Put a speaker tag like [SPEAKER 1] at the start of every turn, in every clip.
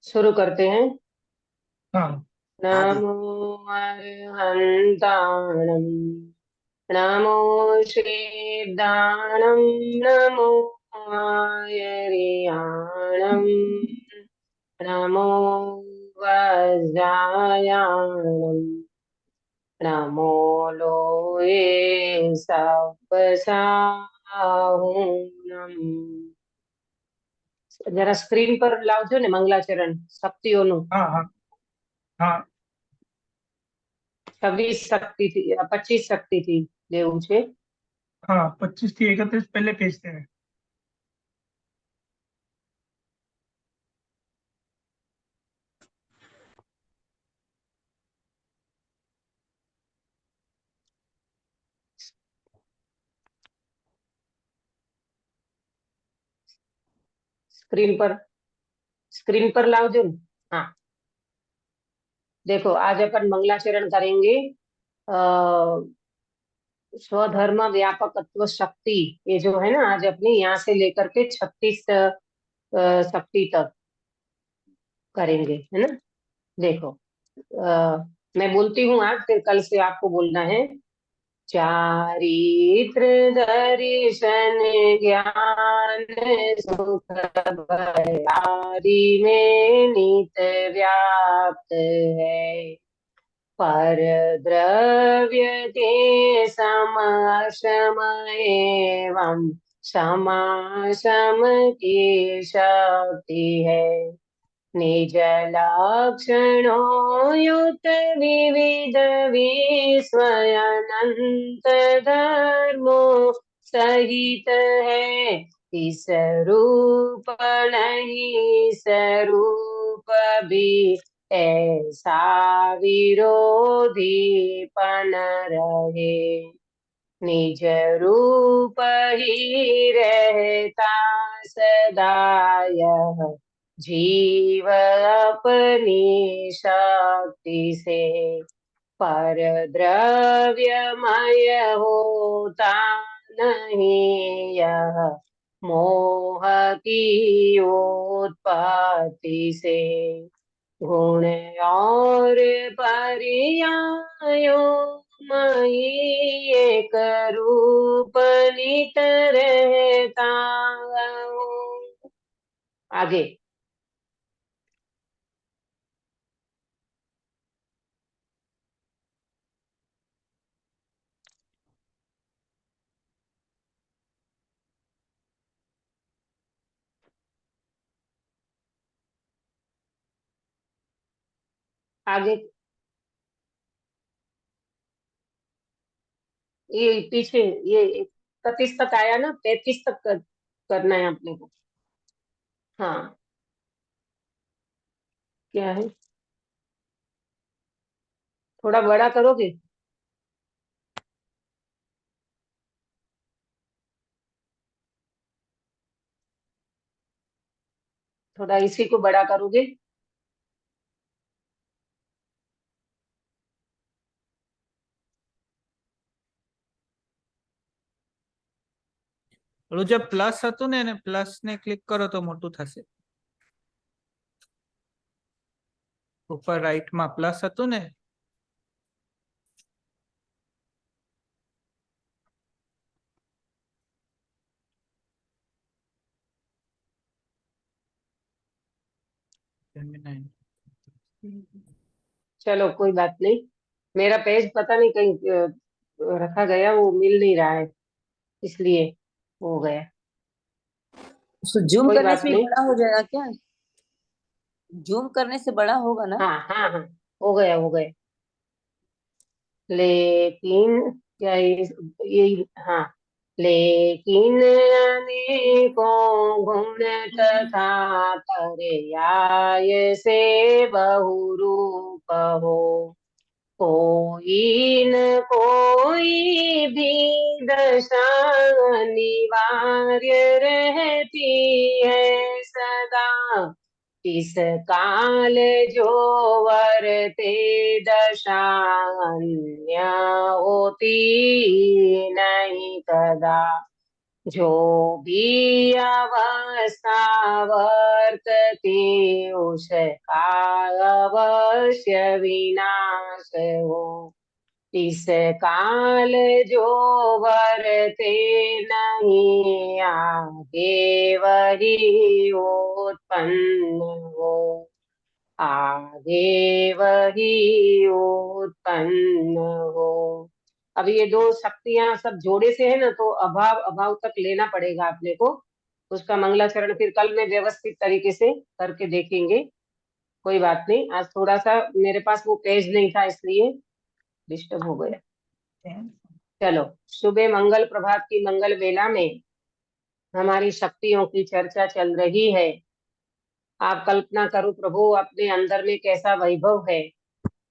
[SPEAKER 1] शुरू करते हैं।
[SPEAKER 2] हाँ।
[SPEAKER 3] हाँ जी।
[SPEAKER 1] नमो अर्हन्ताणम्, नमो श्रीदाणं, नमो आयर्याणम्, नमो वज्रायाणम्, नमो लोये सप्तसाहुणम्। जरा स्क्रीन पर लावજો ને મંગલાચરણ શક્તિઓનું।
[SPEAKER 2] हाँ। हाँ। हाँ।
[SPEAKER 1] 26 શક્તિ થી 25 શક્તિ થી લેવું છે।
[SPEAKER 2] हाँ 25 થી 31 पहले भेजते हैं।
[SPEAKER 1] स्क्रीन पर स्क्रीन पर लावજો ને। हाँ, देखो आज अपन मंगलाचरण करेंगे। स्वधर्म व्यापकत्व शक्ति, ये जो है ना, आज अपनी यहाँ से लेकर के 36 शक्ति तक करेंगे, है ना। देखो, मैं बोलती हूँ आज, फिर कल से आपको बोलना है। चारित्र दर्शन ज्ञान सुख भयारी में नित व्याप्त है। पर द्रव्य के समाशम एवं समाशम की शक्ति है। निज लक्षणों युत विविध विस्मयानंत धर्मों सहित है। इस रूप नहीं स्वरूप भी ऐसा विरोधीपन रहे। निज रूप ही रहता सदा यह जीव अपनी शक्ति से। पर द्रव्यमय होता नहीं यह मोह की उत्पत्ति से। गुण और पर्यायों मई एक रूप नित रहता। आगे आगे ये पीछे, ये 31 तक आया ना, 33 तक करना है अपने को। हाँ, क्या है, थोड़ा बड़ा करोगे? थोड़ा इसी को बड़ा करोगे?
[SPEAKER 4] પેલું જે પ્લસ હતું ને એને પ્લસ ને ક્લિક કરો તો મોટું થશે। ઉપર રાઈટ માં પ્લસ હતું ને।
[SPEAKER 1] चलो कोई बात नहीं, मेरा पेज पता नहीं कहीं रखा गया, वो मिल नहीं रहा है, इसलिए हो गया।
[SPEAKER 3] उसको जूम
[SPEAKER 1] कोई
[SPEAKER 3] करने
[SPEAKER 1] बात
[SPEAKER 3] से भी
[SPEAKER 1] नहीं।
[SPEAKER 3] बड़ा हो जाएगा क्या? जूम करने से बड़ा होगा ना?
[SPEAKER 1] हाँ हाँ हाँ, हो गया हो गया। लेकिन क्या ये हाँ, लेकिन अनेकों गुण तथा पर्याय से बहुरूप हो, कोई न कोई भी दशा अनिवार्य रहती है सदा। इस काल जो वर्ते दशा अन्य होती नहीं कदा। जो भी अवस्था वर्तते उसका अवश्य विनाश हो। इस काल जो वर्ते नहीं आगे वही उत्पन्न हो। आगे वही उत्पन्न हो। अब ये दो शक्तियां सब जोड़े से है ना, तो अभाव अभाव तक लेना पड़ेगा अपने को। उसका मंगलाचरण फिर कल में व्यवस्थित तरीके से करके देखेंगे। कोई बात नहीं, आज थोड़ा सा मेरे पास वो पेज नहीं था इसलिए डिस्टर्ब हो गया। चलो, सुबह मंगल प्रभात की मंगल बेला में हमारी शक्तियों की चर्चा चल रही है। आप कल्पना करो प्रभु, अपने अंदर में कैसा वैभव है,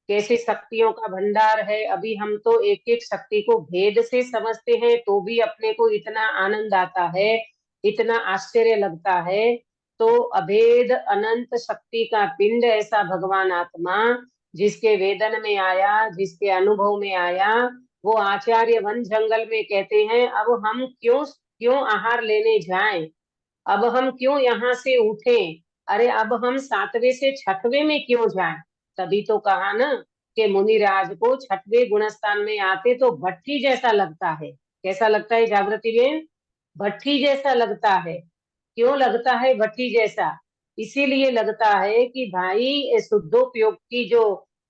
[SPEAKER 1] कैसी शक्तियों का भंडार है। अभी हम तो एक एक शक्ति को भेद से समझते हैं तो भी अपने को इतना आनंद आता है, इतना आश्चर्य लगता है। तो अभेद अनंत शक्ति का पिंड ऐसा भगवान आत्मा जिसके वेदन में आया, जिसके अनुभव में आया, वो आचार्य वन जंगल में कहते हैं अब हम क्यों क्यों आहार लेने जाएं, अब हम क्यों यहाँ से उठें, अरे अब हम 7वें से 6वें में क्यों जाएं। तभी तो कहा ना कि मुनिराज को 6वें गुणस्थान में आते तो भट्टी जैसा लगता है। कैसा लगता है जागृति बेन? भट्टी जैसा लगता है। क्यों लगता है भट्टी जैसा? इसीलिए लगता है कि भाई ये शुद्धोपयोग की जो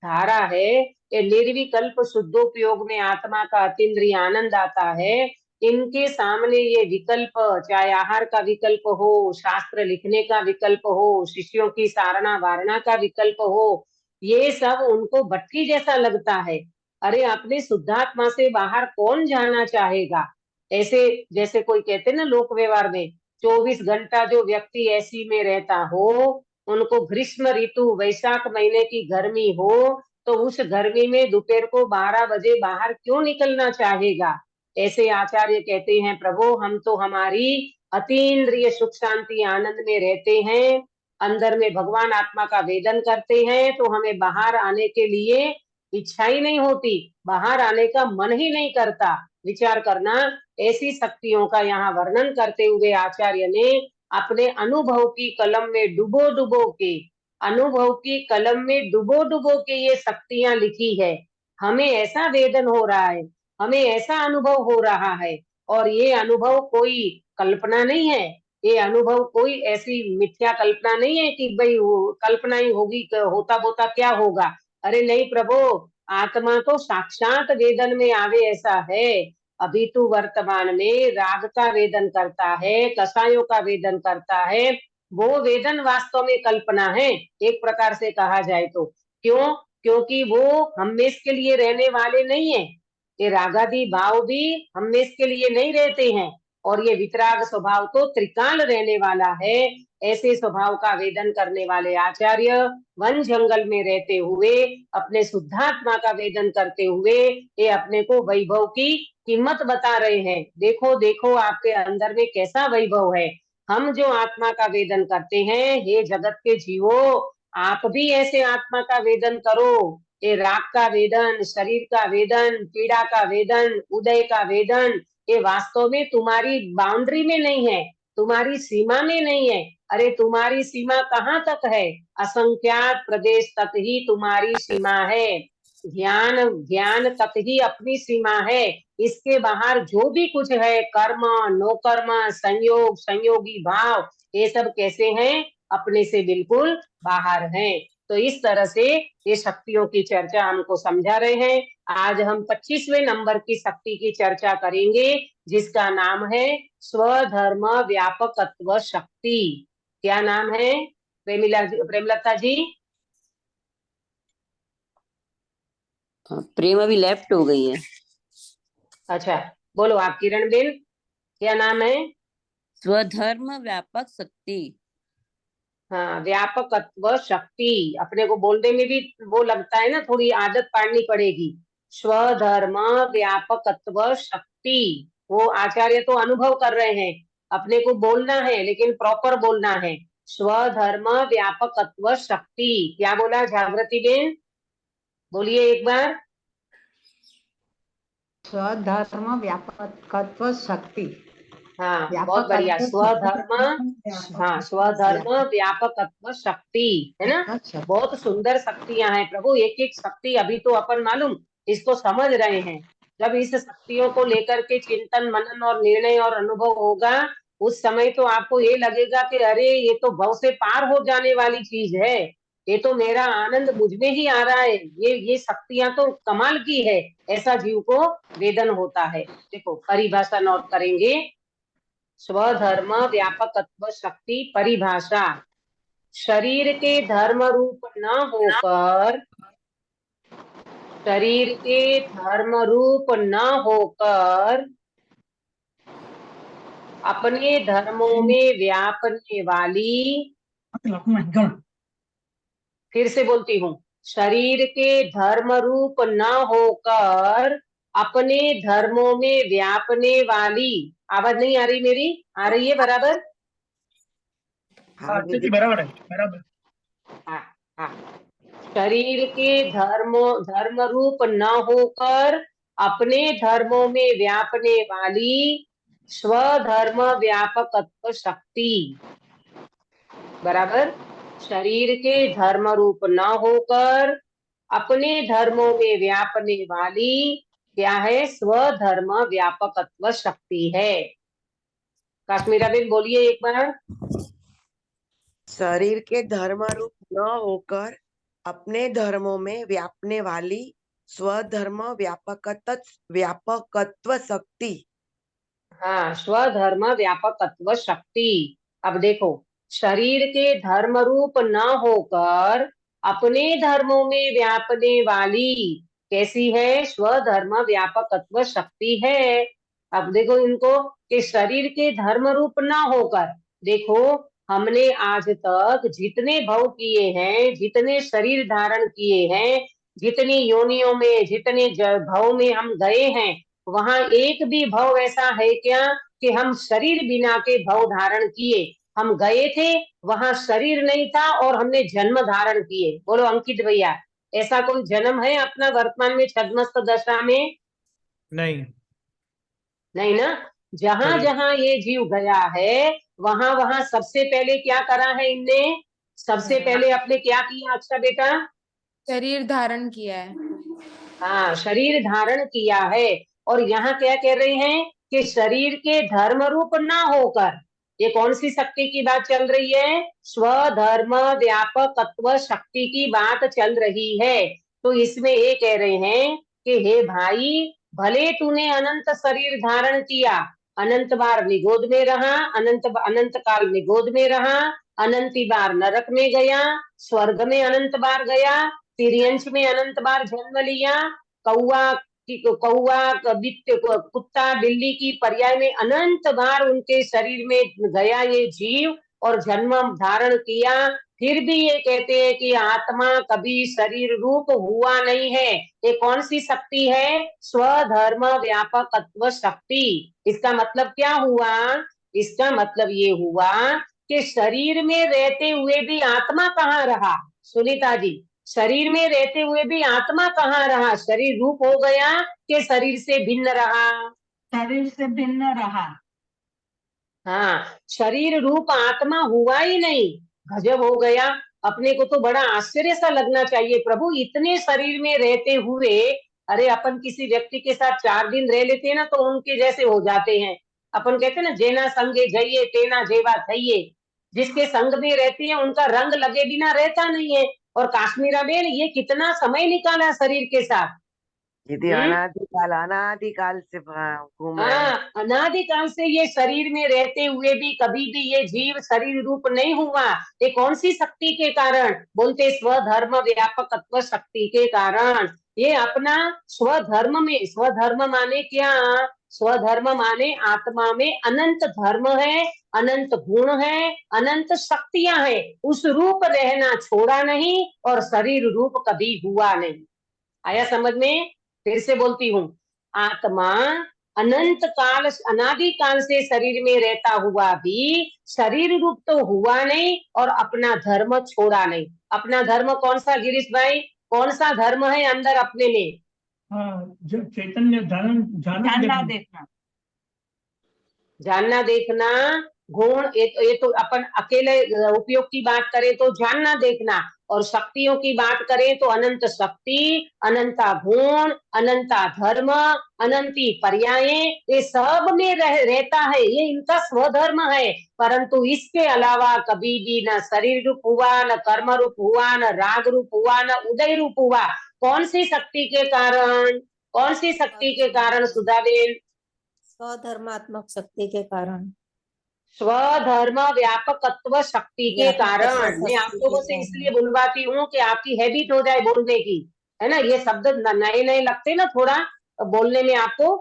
[SPEAKER 1] धारा है, ये निर्विकल्प शुद्धोपयोग में आत्मा का अतीन्द्रिय आनंद आता है। इनके सामने ये विकल्प, चाहे आहार का विकल्प हो, शास्त्र लिखने का विकल्प हो, शिष्यों की सारणा वारणा का विकल्प हो, ये सब उनको भट्टी जैसा लगता है। अरे अपने शुद्धात्मा से बाहर कौन जाना चाहेगा? ऐसे जैसे कोई कहते ना लोक व्यवहार में, 24 घंटा जो व्यक्ति ऐसी में रहता हो, उनको ग्रीष्म ऋतु वैशाख महीने की गर्मी हो, तो उस गर्मी में दोपहर को 12 बजे बाहर क्यों निकलना चाहेगा? ऐसे आचार्य कहते हैं प्रभु हम तो हमारी अतीन्द्रिय सुख शांति आनंद में रहते हैं, अंदर में भगवान आत्मा का वेदन करते हैं, तो हमें बाहर आने के लिए इच्छा ही नहीं होती, बाहर आने का मन ही नहीं करता। विचार करना, ऐसी शक्तियों का यहाँ वर्णन करते हुए आचार्य ने अपने अनुभव की कलम में डुबो डुबो के, अनुभव की कलम में डुबो डुबो के ये शक्तियां लिखी है। हमें ऐसा वेदन हो रहा है, हमें ऐसा अनुभव हो रहा है, और ये अनुभव कोई कल्पना नहीं है, ये अनुभव कोई ऐसी मिथ्या कल्पना नहीं है कि भाई कल्पना ही होगी, होता बोता क्या होगा। अरे नहीं प्रभु, आत्मा तो साक्षात वेदन में आवे ऐसा है। अभी तो वर्तमान में राग का वेदन करता है, कसायों का वेदन करता है, वो वेदन वास्तव में कल्पना है एक प्रकार से कहा जाए तो। क्यों? क्योंकि वो हमेश के लिए रहने वाले नहीं है। ये रागादि भाव भी हमेश के लिए नहीं रहते हैं, और ये वितराग स्वभाव तो त्रिकाल रहने वाला है। ऐसे स्वभाव का वेदन करने वाले आचार्य वन जंगल में रहते हुए अपने शुद्धात्मा का वेदन करते हुए ये अपने को वैभव की कीमत बता रहे हैं। देखो देखो आपके अंदर में कैसा वैभव है। हम जो आत्मा का वेदन करते हैं, हे जगत के जीवो, आप भी ऐसे आत्मा का वेदन करो। ये राग का वेदन, शरीर का वेदन, पीड़ा का वेदन, उदय का वेदन, ये वास्तव में तुम्हारी बाउंड्री में नहीं है, तुम्हारी सीमा में नहीं है। अरे तुम्हारी सीमा कहाँ तक है? असंख्यात प्रदेश तक ही तुम्हारी सीमा है। ज्ञान ज्ञान तक ही अपनी सीमा है। इसके बाहर जो भी कुछ है, कर्म, नो कर्म, संयोग, संयोगी भाव, ये सब कैसे हैं? अपने से बिल्कुल बाहर हैं। तो इस तरह से ये शक्तियों की चर्चा हमको समझा रहे हैं। आज हम 25वें नंबर की शक्ति की चर्चा करेंगे, जिसका नाम है स्वधर्म व्यापकत्व शक्ति। क्या नाम है प्रेमलता जी?
[SPEAKER 3] प्रेम अभी लेफ्ट हो गई है।
[SPEAKER 1] अच्छा, बोलो आप किरण बेन, क्या नाम है?
[SPEAKER 3] स्वधर्म व्यापक शक्ति।
[SPEAKER 1] हाँ, व्यापकत्व शक्ति। अपने को बोलने में भी वो लगता है ना, थोड़ी आदत पाड़नी पड़ेगी। स्वधर्म व्यापकत्व शक्ति, वो आचार्य तो अनुभव कर रहे हैं, अपने को बोलना है लेकिन प्रॉपर बोलना है। स्वधर्म व्यापकत्व शक्ति, क्या बोला जागृति बेन? बोलिए एक बार।
[SPEAKER 5] स्वधर्म व्यापकत्व शक्ति।
[SPEAKER 1] हाँ, बहुत बढ़िया। स्वधर्म, हाँ, स्वधर्म व्यापकत्व शक्ति, है ना। बहुत सुंदर शक्तियां हैं प्रभु, एक एक शक्ति अभी तो अपन मालूम इसको समझ रहे हैं। जब इस शक्तियों को लेकर के चिंतन मनन और निर्णय और अनुभव होगा, उस समय तो आपको ये लगेगा कि अरे ये तो भव से पार हो जाने वाली चीज है, ये तो मेरा आनंद मुझ में ही आ रहा है, ये शक्तियां तो कमाल की है, ऐसा जीव को वेदन होता है। देखो परिभाषा नोट करेंगे। स्वधर्म व्यापकत्व शक्ति परिभाषा, शरीर के धर्म रूप न होकर, शरीर के धर्म रूप न होकर अपने धर्मों में व्यापने वाली, फिर से बोलती हूँ, शरीर के धर्म रूप न होकर अपने धर्मों में व्यापने वाली, आवाज नहीं आ रही मेरी? आ रही है बराबर?
[SPEAKER 2] हाँ जी, बराबर है, बराबर।
[SPEAKER 1] हाँ हाँ, शरीर के धर्म रूप न होकर अपने धर्मों में व्यापने वाली स्वधर्म व्यापकत्व शक्ति, बराबर। शरीर के धर्म रूप न होकर अपने धर्मों में व्यापने वाली क्या है? स्वधर्म व्यापकत्व शक्ति है। काश्मीरा बेन बोलिए एक बार।
[SPEAKER 5] शरीर के धर्म रूप न होकर अपने धर्मों में व्यापने वाली स्वधर्म व्यापकत्व शक्ति।
[SPEAKER 1] हाँ, स्वधर्म व्यापकत्व शक्ति। अब देखो, शरीर के धर्म रूप न होकर अपने धर्मों में व्यापने वाली कैसी है? स्वधर्म व्यापकत्व शक्ति है। अब देखो इनको कि शरीर के धर्म रूप न होकर, देखो हमने आज तक जितने भव किए हैं, जितने शरीर धारण किए हैं, जितनी योनियों में, जितने भव में हम गए हैं, वहां एक भी भव ऐसा है क्या कि हम शरीर बिना के भव धारण किए? हम गए थे, वहां शरीर नहीं था और हमने जन्म धारण किए। बोलो अंकित भैया, ऐसा कोई जन्म है अपना वर्तमान में छद्मस्त दशा में?
[SPEAKER 4] नहीं।
[SPEAKER 1] नहीं ना। जहां
[SPEAKER 4] शरीर
[SPEAKER 1] जहां ये जीव गया है, वहां वहां सबसे पहले क्या करा है इनने? सबसे पहले अपने क्या किया अच्छा बेटा?
[SPEAKER 6] शरीर धारण किया है।
[SPEAKER 1] हाँ, शरीर धारण किया है। और यहाँ क्या कह रहे हैं कि शरीर के धर्म रूप ना होकर, ये कौन सी शक्ति की बात चल रही है? स्वधर्म व्यापकत्व शक्ति की बात चल रही है। तो इसमें ये कह रहे हैं कि हे भाई, भले तूने अनंत शरीर धारण किया, अनंत बार निगोद में रहा, अनंत काल निगोद में रहा, अनंत बार नरक में गया, स्वर्ग में अनंत बार गया, तिर्यंश में अनंत बार जन्म लिया, कौआ कुत्ता बिल्ली की पर्याय में अनंत बार उनके शरीर में गया ये जीव और जन्म धारण किया, फिर भी ये कहते हैं कि आत्मा कभी शरीर रूप हुआ नहीं है। ये कौन सी शक्ति है? स्वधर्म व्यापकत्व शक्ति। इसका मतलब क्या हुआ? इसका मतलब ये हुआ कि शरीर में रहते हुए भी आत्मा कहाँ रहा? सुनीता जी, शरीर में रहते हुए भी आत्मा कहाँ रहा? शरीर रूप हो गया कि शरीर से भिन्न रहा?
[SPEAKER 7] शरीर से भिन्न रहा।
[SPEAKER 1] हाँ, शरीर रूप आत्मा हुआ ही नहीं। गजब हो गया। अपने को तो बड़ा आश्चर्य सा लगना चाहिए, प्रभु इतने शरीर में रहते हुए, अरे अपन किसी व्यक्ति के साथ 4 दिन रह लेते हैं ना तो उनके जैसे हो जाते हैं। अपन कहते हैं ना, जेना संगे जइए तेना जेवा थइए। जिसके संग में रहती है उनका रंग लगे बिना रहता नहीं है। और काश्मीरा बेन ये कितना समय निकाला शरीर के साथ।
[SPEAKER 5] यदि अनादिकाल से घूम रहे हैं।
[SPEAKER 1] हाँ, अनादिकाल से ये शरीर में रहते हुए भी कभी भी ये जीव शरीर रूप नहीं हुआ। ये कौन सी शक्ति के कारण? बोलते स्वधर्म व्यापकत्व शक्ति के कारण। ये अपना स्वधर्म में, स्वधर्म माने क्या? स्वधर्म माने आत्मा में अनंत धर्म है, अनंत गुण है, अनंत शक्तियां हैं, उस रूप रहना छोड़ा नहीं और शरीर रूप कभी हुआ नहीं। आया समझ में? फिर से बोलती हूँ, आत्मा अनंत काल अनादि काल से शरीर में रहता हुआ भी शरीर रूप तो हुआ नहीं और अपना धर्म छोड़ा नहीं। अपना धर्म कौन सा गिरीश भाई? कौन सा धर्म है अंदर अपने में?
[SPEAKER 2] हाँ, जो चैतन्य जानना देखना।
[SPEAKER 1] जानना देखना गुण, ये तो अपन अकेले उपयोग की बात करें तो जानना देखना, और शक्तियों की बात करें तो अनंत शक्ति, अनंता गुण, अनंता धर्म, अनंती पर्यायें, ये सब में रहता है, ये इनका स्वधर्म है। परंतु इसके अलावा कभी भी न शरीर रूप हुआ, न कर्म रूप हुआ, न राग रूप हुआ, न उदय रूप हुआ। कौन सी शक्ति के कारण? कौन सी शक्ति के कारण सुधाबेन?
[SPEAKER 3] स्वधर्मात्मक शक्ति के कारण,
[SPEAKER 1] स्वधर्म व्यापकत्व शक्ति के कारण। मैं
[SPEAKER 3] शक्ति
[SPEAKER 1] आपको
[SPEAKER 3] के
[SPEAKER 1] बस इसलिए
[SPEAKER 3] कारण।
[SPEAKER 1] बुलवाती हूँ कि आपकी हैबिट हो जाए बोलने की, है ना। ये शब्द नए नए लगते ना, थोड़ा बोलने में आपको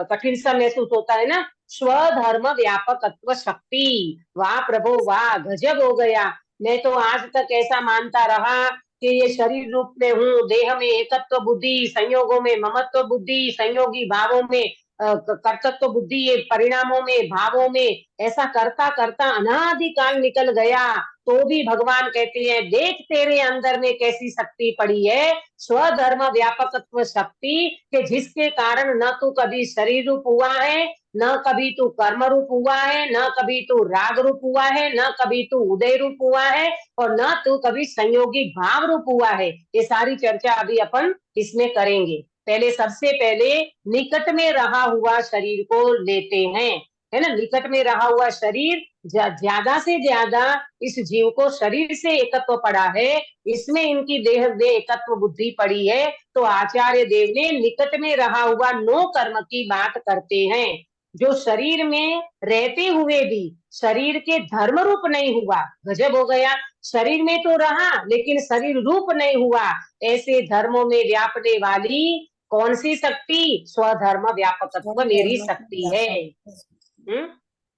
[SPEAKER 1] कठिन सा महसूस होता है ना। स्वधर्म व्यापकत्व शक्ति, वाह प्रभु वाह, गजब हो गया। मैं तो आज तक ऐसा मानता रहा कि ये शरीर रूप में हूँ, देह में एकत्व बुद्धि, संयोगों में ममत्व बुद्धि, संयोगी भावों में कर्तृत्व बुद्धि, ये परिणामों में भावों में, ऐसा करता करता अनादिकाल निकल गया। तो भी भगवान कहते हैं देख तेरे अंदर में कैसी शक्ति पड़ी है, स्वधर्म व्यापकत्व शक्ति, के जिसके कारण न तू कभी शरीर रूप हुआ है, न कभी तू कर्म रूप हुआ है, न कभी तू राग रूप हुआ है, न कभी तू उदय रूप हुआ है, और न तू कभी संयोगी भाव रूप हुआ है। ये सारी चर्चा अभी अपन इसमें करेंगे। पहले सबसे पहले निकट में रहा हुआ शरीर को लेते हैं, है ना। निकट में रहा हुआ शरीर, ज्यादा से ज्यादा इस जीव को शरीर से एकत्व पड़ा है, इसमें इनकी देह में एकत्व बुद्धि पड़ी है। तो आचार्य देव ने निकट में रहा हुआ नो कर्म की बात करते हैं, जो शरीर में रहते हुए भी शरीर के धर्म रूप नहीं हुआ। गजब हो गया, शरीर में तो रहा लेकिन शरीर रूप नहीं हुआ। ऐसे धर्मों में व्यापने वाली कौन सी शक्ति? स्वधर्म व्यापकत्व मेरी शक्ति है।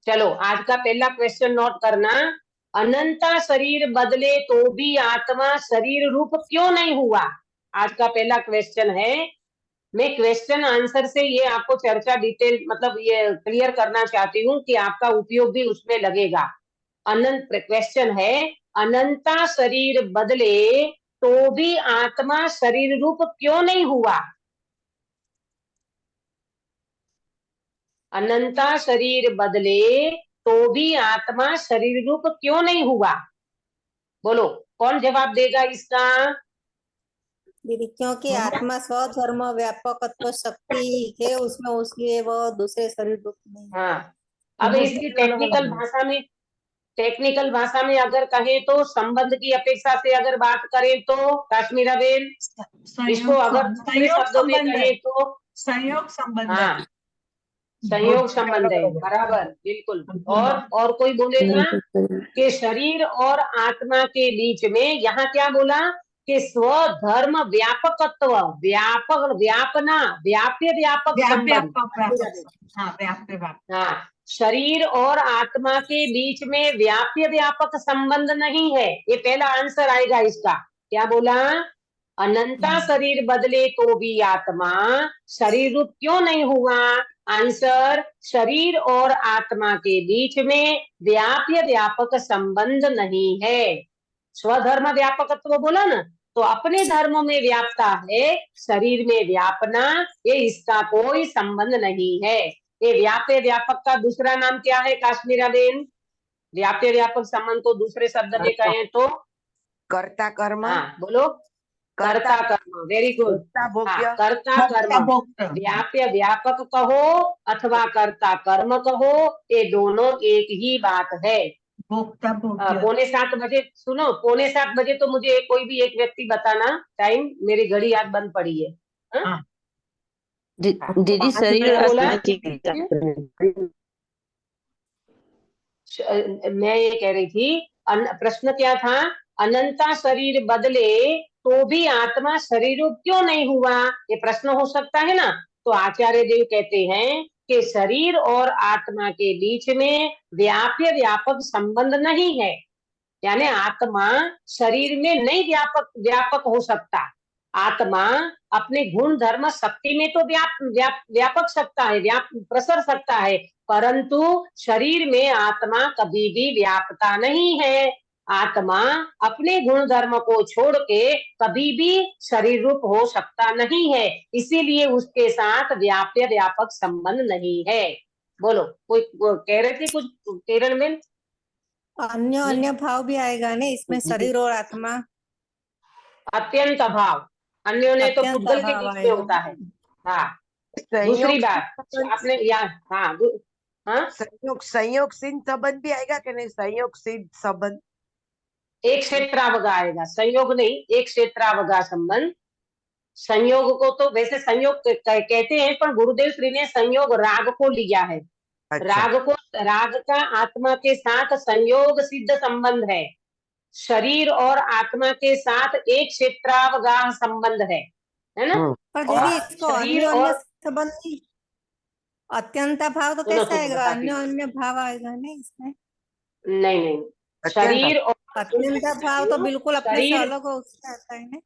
[SPEAKER 1] चलो आज का पहला क्वेश्चन नोट करना। अनंता शरीर बदले तो भी आत्मा शरीर रूप क्यों नहीं हुआ? आज का पहला क्वेश्चन है। मैं क्वेश्चन आंसर से ये आपको चर्चा डिटेल मतलब ये क्लियर करना चाहती हूँ कि आपका उपयोग भी उसमें लगेगा। अनंत क्वेश्चन है, अनंता शरीर बदले तो भी आत्मा शरीर रूप क्यों नहीं हुआ? अनंता शरीर बदले तो भी आत्मा शरीर रूप क्यों नहीं हुआ? बोलो कौन जवाब देगा इसका?
[SPEAKER 3] दीदी, क्योंकि आत्मा स्वधर्म व्यापकत्व शक्ति है, उसमें उसलिए वो दूसरे शरीर रूप नहीं।
[SPEAKER 1] हाँ, अब इसकी टेक्निकल भाषा में अगर कहें तो संबंध की अपेक्षा से अगर बात करें तो काश्मीरा बेन, इसको अगर दूसरे शब्दों में कहें तो
[SPEAKER 7] संयोग संबंध है।
[SPEAKER 1] हाँ, संयोग संबंध है, बराबर, बिल्कुल। और कोई बोलेगा कि शरीर और आत्मा के बीच में, यहाँ क्या बोला कि स्वधर्म व्यापकत्व, व्यापक व्यापना, व्याप्य व्यापक संबंध। हाँ, शरीर और आत्मा के बीच में व्याप्य व्यापक संबंध नहीं है। ये पहला आंसर आएगा इसका। क्या बोला? अनंता शरीर बदले तो भी आत्मा शरीर रूप क्यों नहीं हुआ? आंसर, शरीर और आत्मा के बीच में व्याप्य व्यापक संबंध नहीं है। स्वधर्म व्यापकत्व बोला ना, तो अपने धर्मों में व्यापता है, शरीर में व्यापना, ये इसका कोई संबंध नहीं है। ये व्याप्य व्यापक का दूसरा नाम क्या है काश्मीरा बेन? व्याप्य व्यापक संबंध को दूसरे शब्द में कहें तो?
[SPEAKER 5] कर्ता कर्म।
[SPEAKER 1] हाँ बोलो, कर्ता कर्म, वेरी गुड। हाँ, कर्ता कर्म, व्याप्य व्यापक कहो अथवा कर्ता कर्म कहो, ये दोनों एक ही बात है। पौने 7 बजे, सुनो, पौने 7 बजे तो मुझे कोई भी एक व्यक्ति बताना टाइम, मेरी घड़ी आज बंद पड़ी है। हाँ?
[SPEAKER 8] दीदी शरीर
[SPEAKER 1] बोला, मैं ये कह रही थी, प्रश्न क्या था? अनंता शरीर बदले तो भी आत्मा शरीर रूप क्यों नहीं हुआ? ये प्रश्न हो सकता है ना। तो आचार्य देव कहते हैं कि शरीर और आत्मा के बीच में व्याप्य व्यापक संबंध नहीं है, यानी आत्मा शरीर में नहीं व्यापक हो सकता। आत्मा अपने गुण धर्म शक्ति में तो व्यापक सकता है, प्रसर सकता है, परंतु शरीर में आत्मा कभी भी व्यापता नहीं है। आत्मा अपने गुण धर्म को छोड़ के कभी भी शरीर रूप हो सकता नहीं है, इसीलिए उसके साथ व्याप्य व्यापक संबंध नहीं है। बोलो, कोई कह रहे थे कुछ किरण बेन?
[SPEAKER 3] अन्य अन्य भाव भी आएगा नहीं इसमें, शरीर और आत्मा।
[SPEAKER 1] अत्यंत अभाव, अन्यों ने तो
[SPEAKER 3] अत्यंत
[SPEAKER 1] पुद्गल के
[SPEAKER 3] अभाव
[SPEAKER 1] बीच में
[SPEAKER 3] आएगा।
[SPEAKER 1] होता है। हाँ, दूसरी
[SPEAKER 5] संयोग
[SPEAKER 1] बात
[SPEAKER 5] संबंध,
[SPEAKER 1] आपने हाँ हाँ,
[SPEAKER 5] संयोग सिंध संबंध भी आएगा कि नहीं? संयोग सिंध संबंध,
[SPEAKER 1] एक क्षेत्रावगा आएगा, संयोग नहीं, एक क्षेत्रावगा संबंध। संयोग को तो वैसे संयोग कहते हैं, पर गुरुदेव श्री ने संयोग राग को लिया है।
[SPEAKER 5] अच्छा,
[SPEAKER 1] राग का आत्मा के साथ संयोग सिद्ध संबंध है। शरीर और आत्मा के साथ एक क्षेत्रावगाह संबंध है ना?
[SPEAKER 3] पर
[SPEAKER 1] और
[SPEAKER 3] दीदी इसको
[SPEAKER 1] शरीर
[SPEAKER 3] अन्य अन्य
[SPEAKER 1] और
[SPEAKER 3] संबंध नहीं, अत्यंत भाव तो
[SPEAKER 1] सुनो
[SPEAKER 3] कैसे
[SPEAKER 1] सुनो
[SPEAKER 3] आएगा?
[SPEAKER 1] बताती
[SPEAKER 3] अन्य
[SPEAKER 1] हूँ।
[SPEAKER 3] अन्य भाव आएगा नहीं इसमें।
[SPEAKER 1] नहीं नहीं,
[SPEAKER 5] अत्यंत
[SPEAKER 1] शरीर और
[SPEAKER 3] अत्यंत भाव तो बिल्कुल अपने से
[SPEAKER 1] शरीर
[SPEAKER 3] अलग हो उससे आता है ना।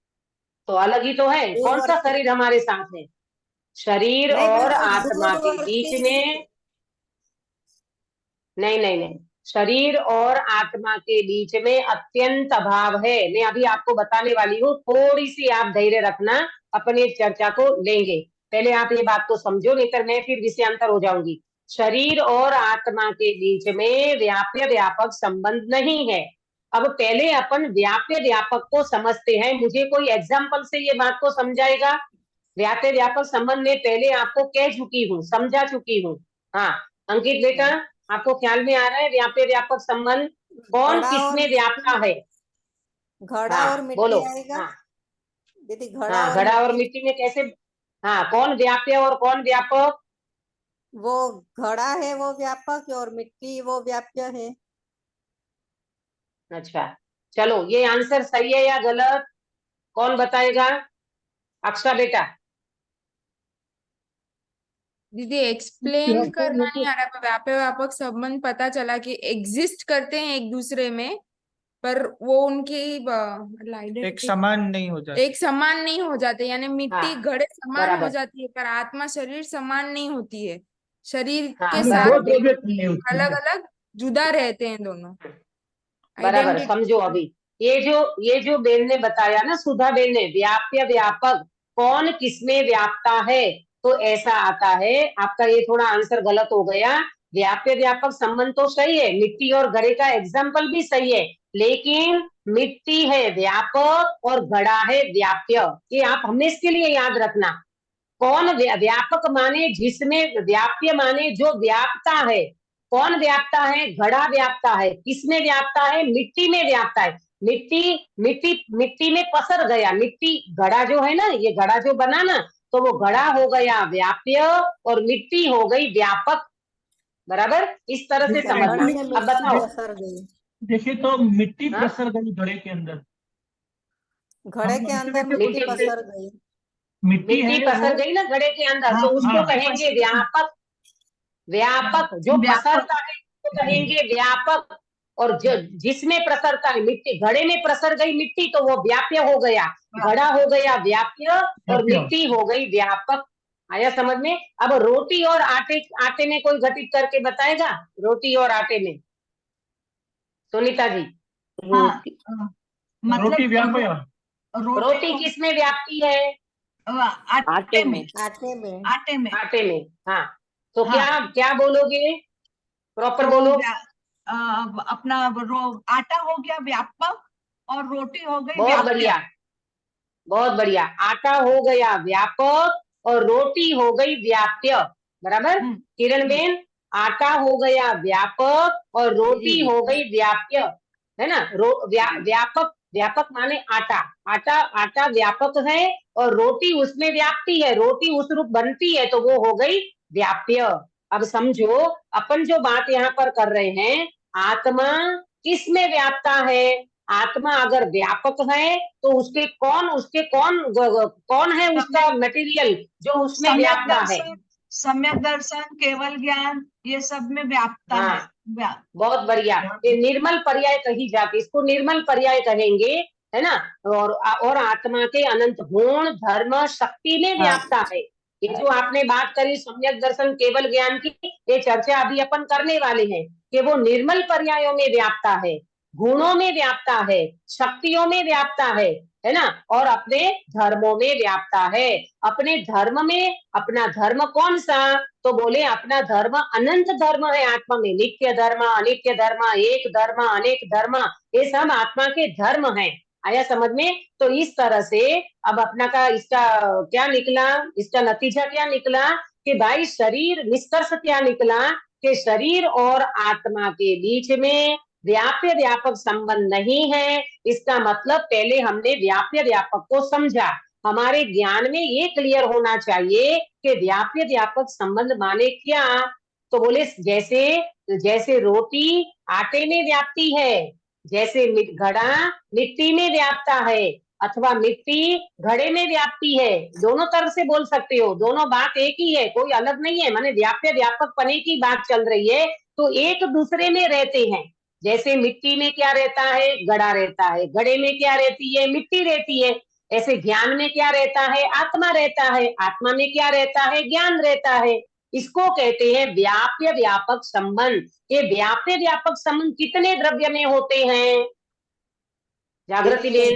[SPEAKER 1] तो अलग ही तो है। कौन सा
[SPEAKER 3] दूरवर्ती
[SPEAKER 1] शरीर हमारे साथ है? शरीर
[SPEAKER 3] नहीं,
[SPEAKER 1] और
[SPEAKER 3] पर वो
[SPEAKER 1] आत्मा के बीच
[SPEAKER 3] दूरवर्ती।
[SPEAKER 1] में, नहीं नहीं नहीं, शरीर और आत्मा के बीच में अत्यंत अभाव है। मैं अभी आपको बताने वाली हूँ, थोड़ी सी आप धैर्य रखना, अपने चर्चा को लेंगे। पहले आप ये बात को समझो, नहीं तो मैं फिर विषयांतर हो जाऊंगी। शरीर और आत्मा के बीच में व्याप्य व्यापक संबंध नहीं है। अब पहले अपन व्याप्य व्यापक को समझते हैं। मुझे कोई एग्जाम्पल से ये बात को समझाएगा? व्याप्य व्यापक संबंध में पहले आपको कह चुकी हूँ, समझा चुकी हूँ। हाँ अंकित बेटा, आपको ख्याल में आ रहा है व्याप्य व्यापक संबंध कौन
[SPEAKER 3] घड़ा और
[SPEAKER 1] किसमें व्यापता है?
[SPEAKER 3] घड़ा और
[SPEAKER 1] हाँ
[SPEAKER 3] मिट्टी
[SPEAKER 1] बोलो।
[SPEAKER 3] आएगा
[SPEAKER 1] हाँ
[SPEAKER 3] दीदी, घड़ा
[SPEAKER 1] हाँ,
[SPEAKER 3] और
[SPEAKER 1] घड़ा और
[SPEAKER 3] मिट्टी।
[SPEAKER 1] मिट्टी में कैसे? हाँ, कौन व्याप्य और कौन व्यापक?
[SPEAKER 3] वो घड़ा है वो व्यापक है, और मिट्टी वो व्याप्य है।
[SPEAKER 1] अच्छा चलो, ये आंसर सही है या गलत, कौन बताएगा? अक्षा बेटा।
[SPEAKER 6] दीदी एक्सप्लेन करना नहीं आ रहा, पर व्यापक व्यापक संबंध पता चला कि एग्जिस्ट करते हैं एक दूसरे में, पर वो उनकी
[SPEAKER 4] एक समान नहीं हो जाता।
[SPEAKER 6] एक समान नहीं हो जाते, यानी मिट्टी
[SPEAKER 1] हाँ
[SPEAKER 6] घड़े समान हो
[SPEAKER 1] बराबर,
[SPEAKER 6] जाती है, पर आत्मा शरीर समान नहीं होती है। शरीर
[SPEAKER 1] हाँ
[SPEAKER 6] के
[SPEAKER 2] दो
[SPEAKER 6] साथ
[SPEAKER 1] बराबर,
[SPEAKER 2] द्रव्य नहीं है
[SPEAKER 6] अलग
[SPEAKER 2] उसमें।
[SPEAKER 6] अलग जुदा रहते हैं दोनों।
[SPEAKER 1] बराबर
[SPEAKER 6] आइडेंटिटी।
[SPEAKER 1] समझो। अभी ये जो बेन ने बताया ना, सुधा बेन ने, व्याप्य व्यापक कौन किसमें व्यापता है, तो ऐसा आता है। आपका ये थोड़ा आंसर गलत हो गया। व्याप्य व्यापक संबंध तो सही है, मिट्टी और घड़े का एग्जाम्पल भी सही है, लेकिन मिट्टी है व्यापक और घड़ा है व्याप्य। ये आप हमेशा के लिए याद रखना। कौन व्यापक माने जिसमें, व्याप्य माने जो व्यापता है। कौन व्यापता है? घड़ा व्यापता है। किसमें व्यापता है? मिट्टी में व्यापता है। मिट्टी मिट्टी मिट्टी में पसर गया। मिट्टी, घड़ा जो है ना, ये घड़ा जो बना ना, तो वो घड़ा हो गया व्याप्य और मिट्टी हो गई व्यापक। बराबर, इस तरह से
[SPEAKER 3] घड़ा
[SPEAKER 1] समझना।
[SPEAKER 3] से
[SPEAKER 1] अब
[SPEAKER 3] मिट्टी
[SPEAKER 1] बताओ।
[SPEAKER 3] पसर गई।
[SPEAKER 2] देखिए तो मिट्टी
[SPEAKER 1] हाँ,
[SPEAKER 2] प्रसर गई घड़े के अंदर।
[SPEAKER 3] घड़े
[SPEAKER 2] हम
[SPEAKER 3] के
[SPEAKER 2] ऐसे
[SPEAKER 3] अंदर
[SPEAKER 2] कैसे बोल
[SPEAKER 3] मिट्टी
[SPEAKER 2] सकते हैं?
[SPEAKER 1] मिट्टी
[SPEAKER 3] पसर गई।
[SPEAKER 2] मिट्टी
[SPEAKER 1] मिट्टी
[SPEAKER 2] है वो।
[SPEAKER 1] पसर गई ना घड़े के अंदर,
[SPEAKER 2] हाँ
[SPEAKER 1] तो उसको
[SPEAKER 2] हाँ,
[SPEAKER 1] कहेंगे व्यापक। व्यापक जो
[SPEAKER 2] व्यापक।
[SPEAKER 1] प्रसरता है उसको कहेंगे व्यापक। और जो जिसमें प्रसरता है, मिट्टी, घड़े में प्रसर गई मिट्टी, तो वो व्याप्य हो गया। घड़ा हो गया व्याप्य और
[SPEAKER 2] व्याप्य।
[SPEAKER 1] मिट्टी हो गई व्यापक। आया समझ में? अब रोटी और आटे, आटे में कोई घटित करके बताएगा? रोटी और आटे में, सुनीता जी।
[SPEAKER 7] हाँ,
[SPEAKER 8] रोटी
[SPEAKER 7] मतलब
[SPEAKER 2] रोटी व्याप्य।
[SPEAKER 7] रोटी
[SPEAKER 1] रोटी
[SPEAKER 7] को
[SPEAKER 1] किसमें व्याप्ती है?
[SPEAKER 7] आटे
[SPEAKER 8] आटे
[SPEAKER 7] में,
[SPEAKER 8] में।
[SPEAKER 3] आटे में।
[SPEAKER 7] आटे में।
[SPEAKER 1] आटे में। हाँ, तो
[SPEAKER 7] हाँ,
[SPEAKER 1] क्या क्या बोलोगे? प्रॉपर
[SPEAKER 7] तो
[SPEAKER 1] बोलो।
[SPEAKER 7] अ, अपना आटा हो गया व्यापक और रोटी हो गई
[SPEAKER 1] बहुत
[SPEAKER 7] व्याप्य।
[SPEAKER 1] बढ़िया, बहुत बढ़िया। आटा हो गया व्यापक और रोटी हो गई व्याप्य। बराबर किरण बेन, आटा हो गया व्यापक और रोटी
[SPEAKER 8] जी
[SPEAKER 1] हो गई व्याप्य, है ना? व्यापक, व्यापक माने आटा। आटा आटा व्यापक है और रोटी उसमें व्याप्ति है। रोटी उस रूप बनती है, तो वो हो गई व्याप्य। अब समझो, अपन जो बात यहाँ पर कर रहे हैं, आत्मा किस में व्याप्ता है? आत्मा अगर व्यापक है तो कौन है उसका
[SPEAKER 7] सम्यक
[SPEAKER 1] मटेरियल जो उसमें
[SPEAKER 7] सम्यक
[SPEAKER 1] व्यापता है?
[SPEAKER 7] दर्शन, सम्यक दर्शन, केवल ज्ञान, ये सब में व्यापता है।
[SPEAKER 1] हाँ बहुत बढ़िया। ये निर्मल पर्याय कही जाती, इसको निर्मल पर्याय कहेंगे, है ना? और आत्मा के अनंत गुण धर्म शक्ति में व्यापता है। ये जो आपने बात करी सम्यक दर्शन केवल ज्ञान की, ये चर्चा अभी अपन करने वाले हैं कि वो निर्मल पर्यायों में व्यापता है, गुणों में व्यापता है, शक्तियों में व्यापता है। है ना, और अपने धर्मों में व्यापता है। अपने धर्म में, अपना धर्म कौन सा, तो बोले अपना धर्म अनंत धर्म है आत्मा में। नित्य धर्म, अनित्य धर्म, एक धर्म, अनेक धर्म, ये सब आत्मा के धर्म है। आया समझ में? तो इस तरह से अब अपना का इसका क्या निकला, इसका नतीजा क्या निकला कि भाई शरीर, निष्कर्ष क्या निकला कि शरीर और आत्मा के बीच में व्याप्य व्यापक संबंध नहीं है। इसका मतलब पहले हमने व्याप्य व्यापक को समझा। हमारे ज्ञान में ये क्लियर होना चाहिए कि व्याप्य व्यापक संबंध माने क्या। तो बोले जैसे जैसे रोटी आटे में व्याप्ति है, जैसे घड़ा मिट्टी में व्यापता है, अथवा मिट्टी घड़े में व्याप्ति है। दोनों तरफ से बोल सकते हो, दोनों बात एक ही है, कोई अलग नहीं है। माने व्याप्य व्यापक पने की बात चल रही है, तो एक दूसरे में रहते हैं। जैसे मिट्टी में क्या रहता है, घड़ा रहता है, घड़े में क्या रहती है, मिट्टी रहती है। ऐसे ज्ञान में क्या रहता है, आत्मा रहता है, आत्मा में क्या रहता है, ज्ञान रहता है। इसको कहते हैं व्याप्य व्यापक संबंध। ये व्याप्य व्यापक संबंध कितने द्रव्य में होते हैं जागृति बेन?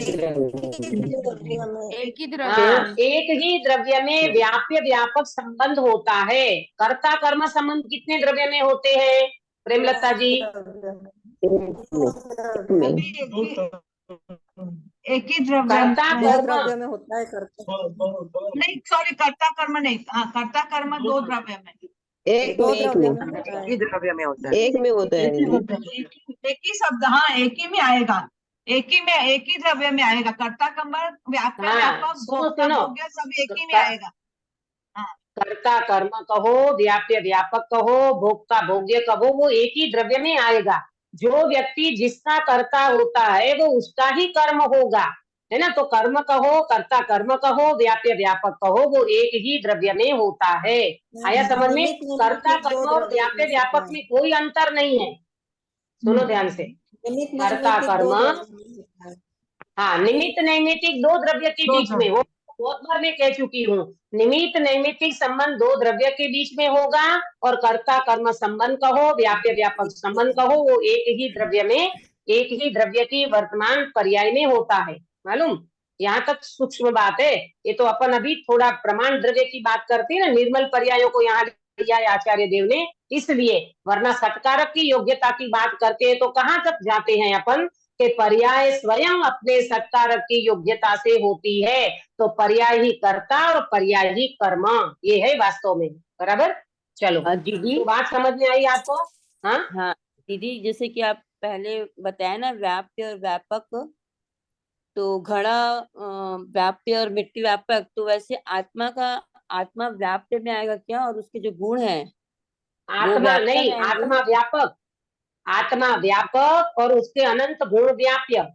[SPEAKER 6] एक ही
[SPEAKER 1] हाँ,
[SPEAKER 6] द्रव्य।
[SPEAKER 1] एक ही द्रव्य में व्याप्य व्यापक संबंध होता है। कर्ता कर्म संबंध कितने द्रव्य में होते हैं प्रेमलता जी?
[SPEAKER 7] एक ही द्रव्य
[SPEAKER 1] कर्ता
[SPEAKER 7] में,
[SPEAKER 3] दो
[SPEAKER 1] कर्म,
[SPEAKER 3] द्रव्य में होता है कर्ता।
[SPEAKER 7] नहीं सॉरी, कर्ता कर्म नहीं, हाँ कर्ता कर्म दो द्रव्य में,
[SPEAKER 5] एक
[SPEAKER 3] दो
[SPEAKER 5] में, एक
[SPEAKER 3] द्रव्य
[SPEAKER 5] में,
[SPEAKER 3] में होता
[SPEAKER 5] एक ही
[SPEAKER 3] है।
[SPEAKER 5] द्रव्य में होता है।
[SPEAKER 8] एक में होता है दीदी।
[SPEAKER 7] एक ही शब्द, हाँ एक ही में आएगा, एक ही में, एक ही द्रव्य में आएगा। कर्ता कर्म, व्याप्य
[SPEAKER 1] हाँ,
[SPEAKER 7] व्यापक,
[SPEAKER 1] सुनो
[SPEAKER 7] भोक्ता
[SPEAKER 1] सुनो,
[SPEAKER 7] भोग्य सब एक ही में आएगा।
[SPEAKER 1] कर्ता कर्म कहो, व्याप्य व्यापक कहो, भोक्ता भोग्य कहो, वो एक ही द्रव्य में आएगा। जो व्यक्ति जिसका कर्ता होता है वो उसका ही कर्म होगा, है ना। तो कर्म कहो, कर्ता कर्म कहो, व्याप्य व्यापक कहो, वो एक ही द्रव्य में होता है। आया समझ में?
[SPEAKER 3] निमित्त
[SPEAKER 1] कर्ता
[SPEAKER 3] नैमित्तिक दो
[SPEAKER 1] कर्म और
[SPEAKER 3] द्रव्य
[SPEAKER 1] व्याप्य
[SPEAKER 3] में होता
[SPEAKER 1] व्यापक
[SPEAKER 3] है।
[SPEAKER 1] में कोई अंतर नहीं है। सुनो ध्यान से,
[SPEAKER 3] निमित्त
[SPEAKER 1] कर्ता
[SPEAKER 3] नैमित्तिक
[SPEAKER 1] कर्म,
[SPEAKER 3] दो द्रव्य में होता है।
[SPEAKER 1] हाँ, निमित्त नैमित्तिक दो द्रव्य के
[SPEAKER 7] दो
[SPEAKER 1] बीच में, वो बहुत बार मैं कह चुकी हूँ। निमित्त नैमित्तिक संबंध दो द्रव्य के बीच में होगा, और कर्ता कर्म संबंध कहो, व्याप्य व्यापक संबंध कहो, वो एक ही द्रव्य में, एक ही द्रव्य की वर्तमान पर्याय में होता है। मालूम? यहाँ तक सूक्ष्म बात है। ये तो अपन अभी थोड़ा प्रमाण द्रव्य की बात करते हैं ना, निर्मल पर्यायों को यहाँ लिया है आचार्य देव ने, इसलिए। वरना सत्कारक की योग्यता की बात करते हैं तो कहाँ तक जाते हैं अपन कि पर्याय स्वयं अपने सत्कारक की योग्यता से होती है। तो पर्याय ही कर्ता और पर्याय ही कर्म, ये है वास्तव में। बराबर? चलो,
[SPEAKER 8] दीदी।
[SPEAKER 1] तो बात समझ में आई आपको? हाँ
[SPEAKER 8] हाँ दीदी, जैसे कि आप पहले बताया ना व्याप्य और व्यापक, तो घड़ा व्याप्य और मिट्टी व्यापक, तो वैसे आत्मा का, आत्मा व्याप्य में आएगा क्या, और उसके जो गुण हैं वो
[SPEAKER 1] आत्मा
[SPEAKER 8] व्याप्य
[SPEAKER 1] नहीं,
[SPEAKER 8] में आएंगे?
[SPEAKER 1] आत्मा व्यापक, आत्मा व्यापक और उसके अनंत गुण व्याप्य।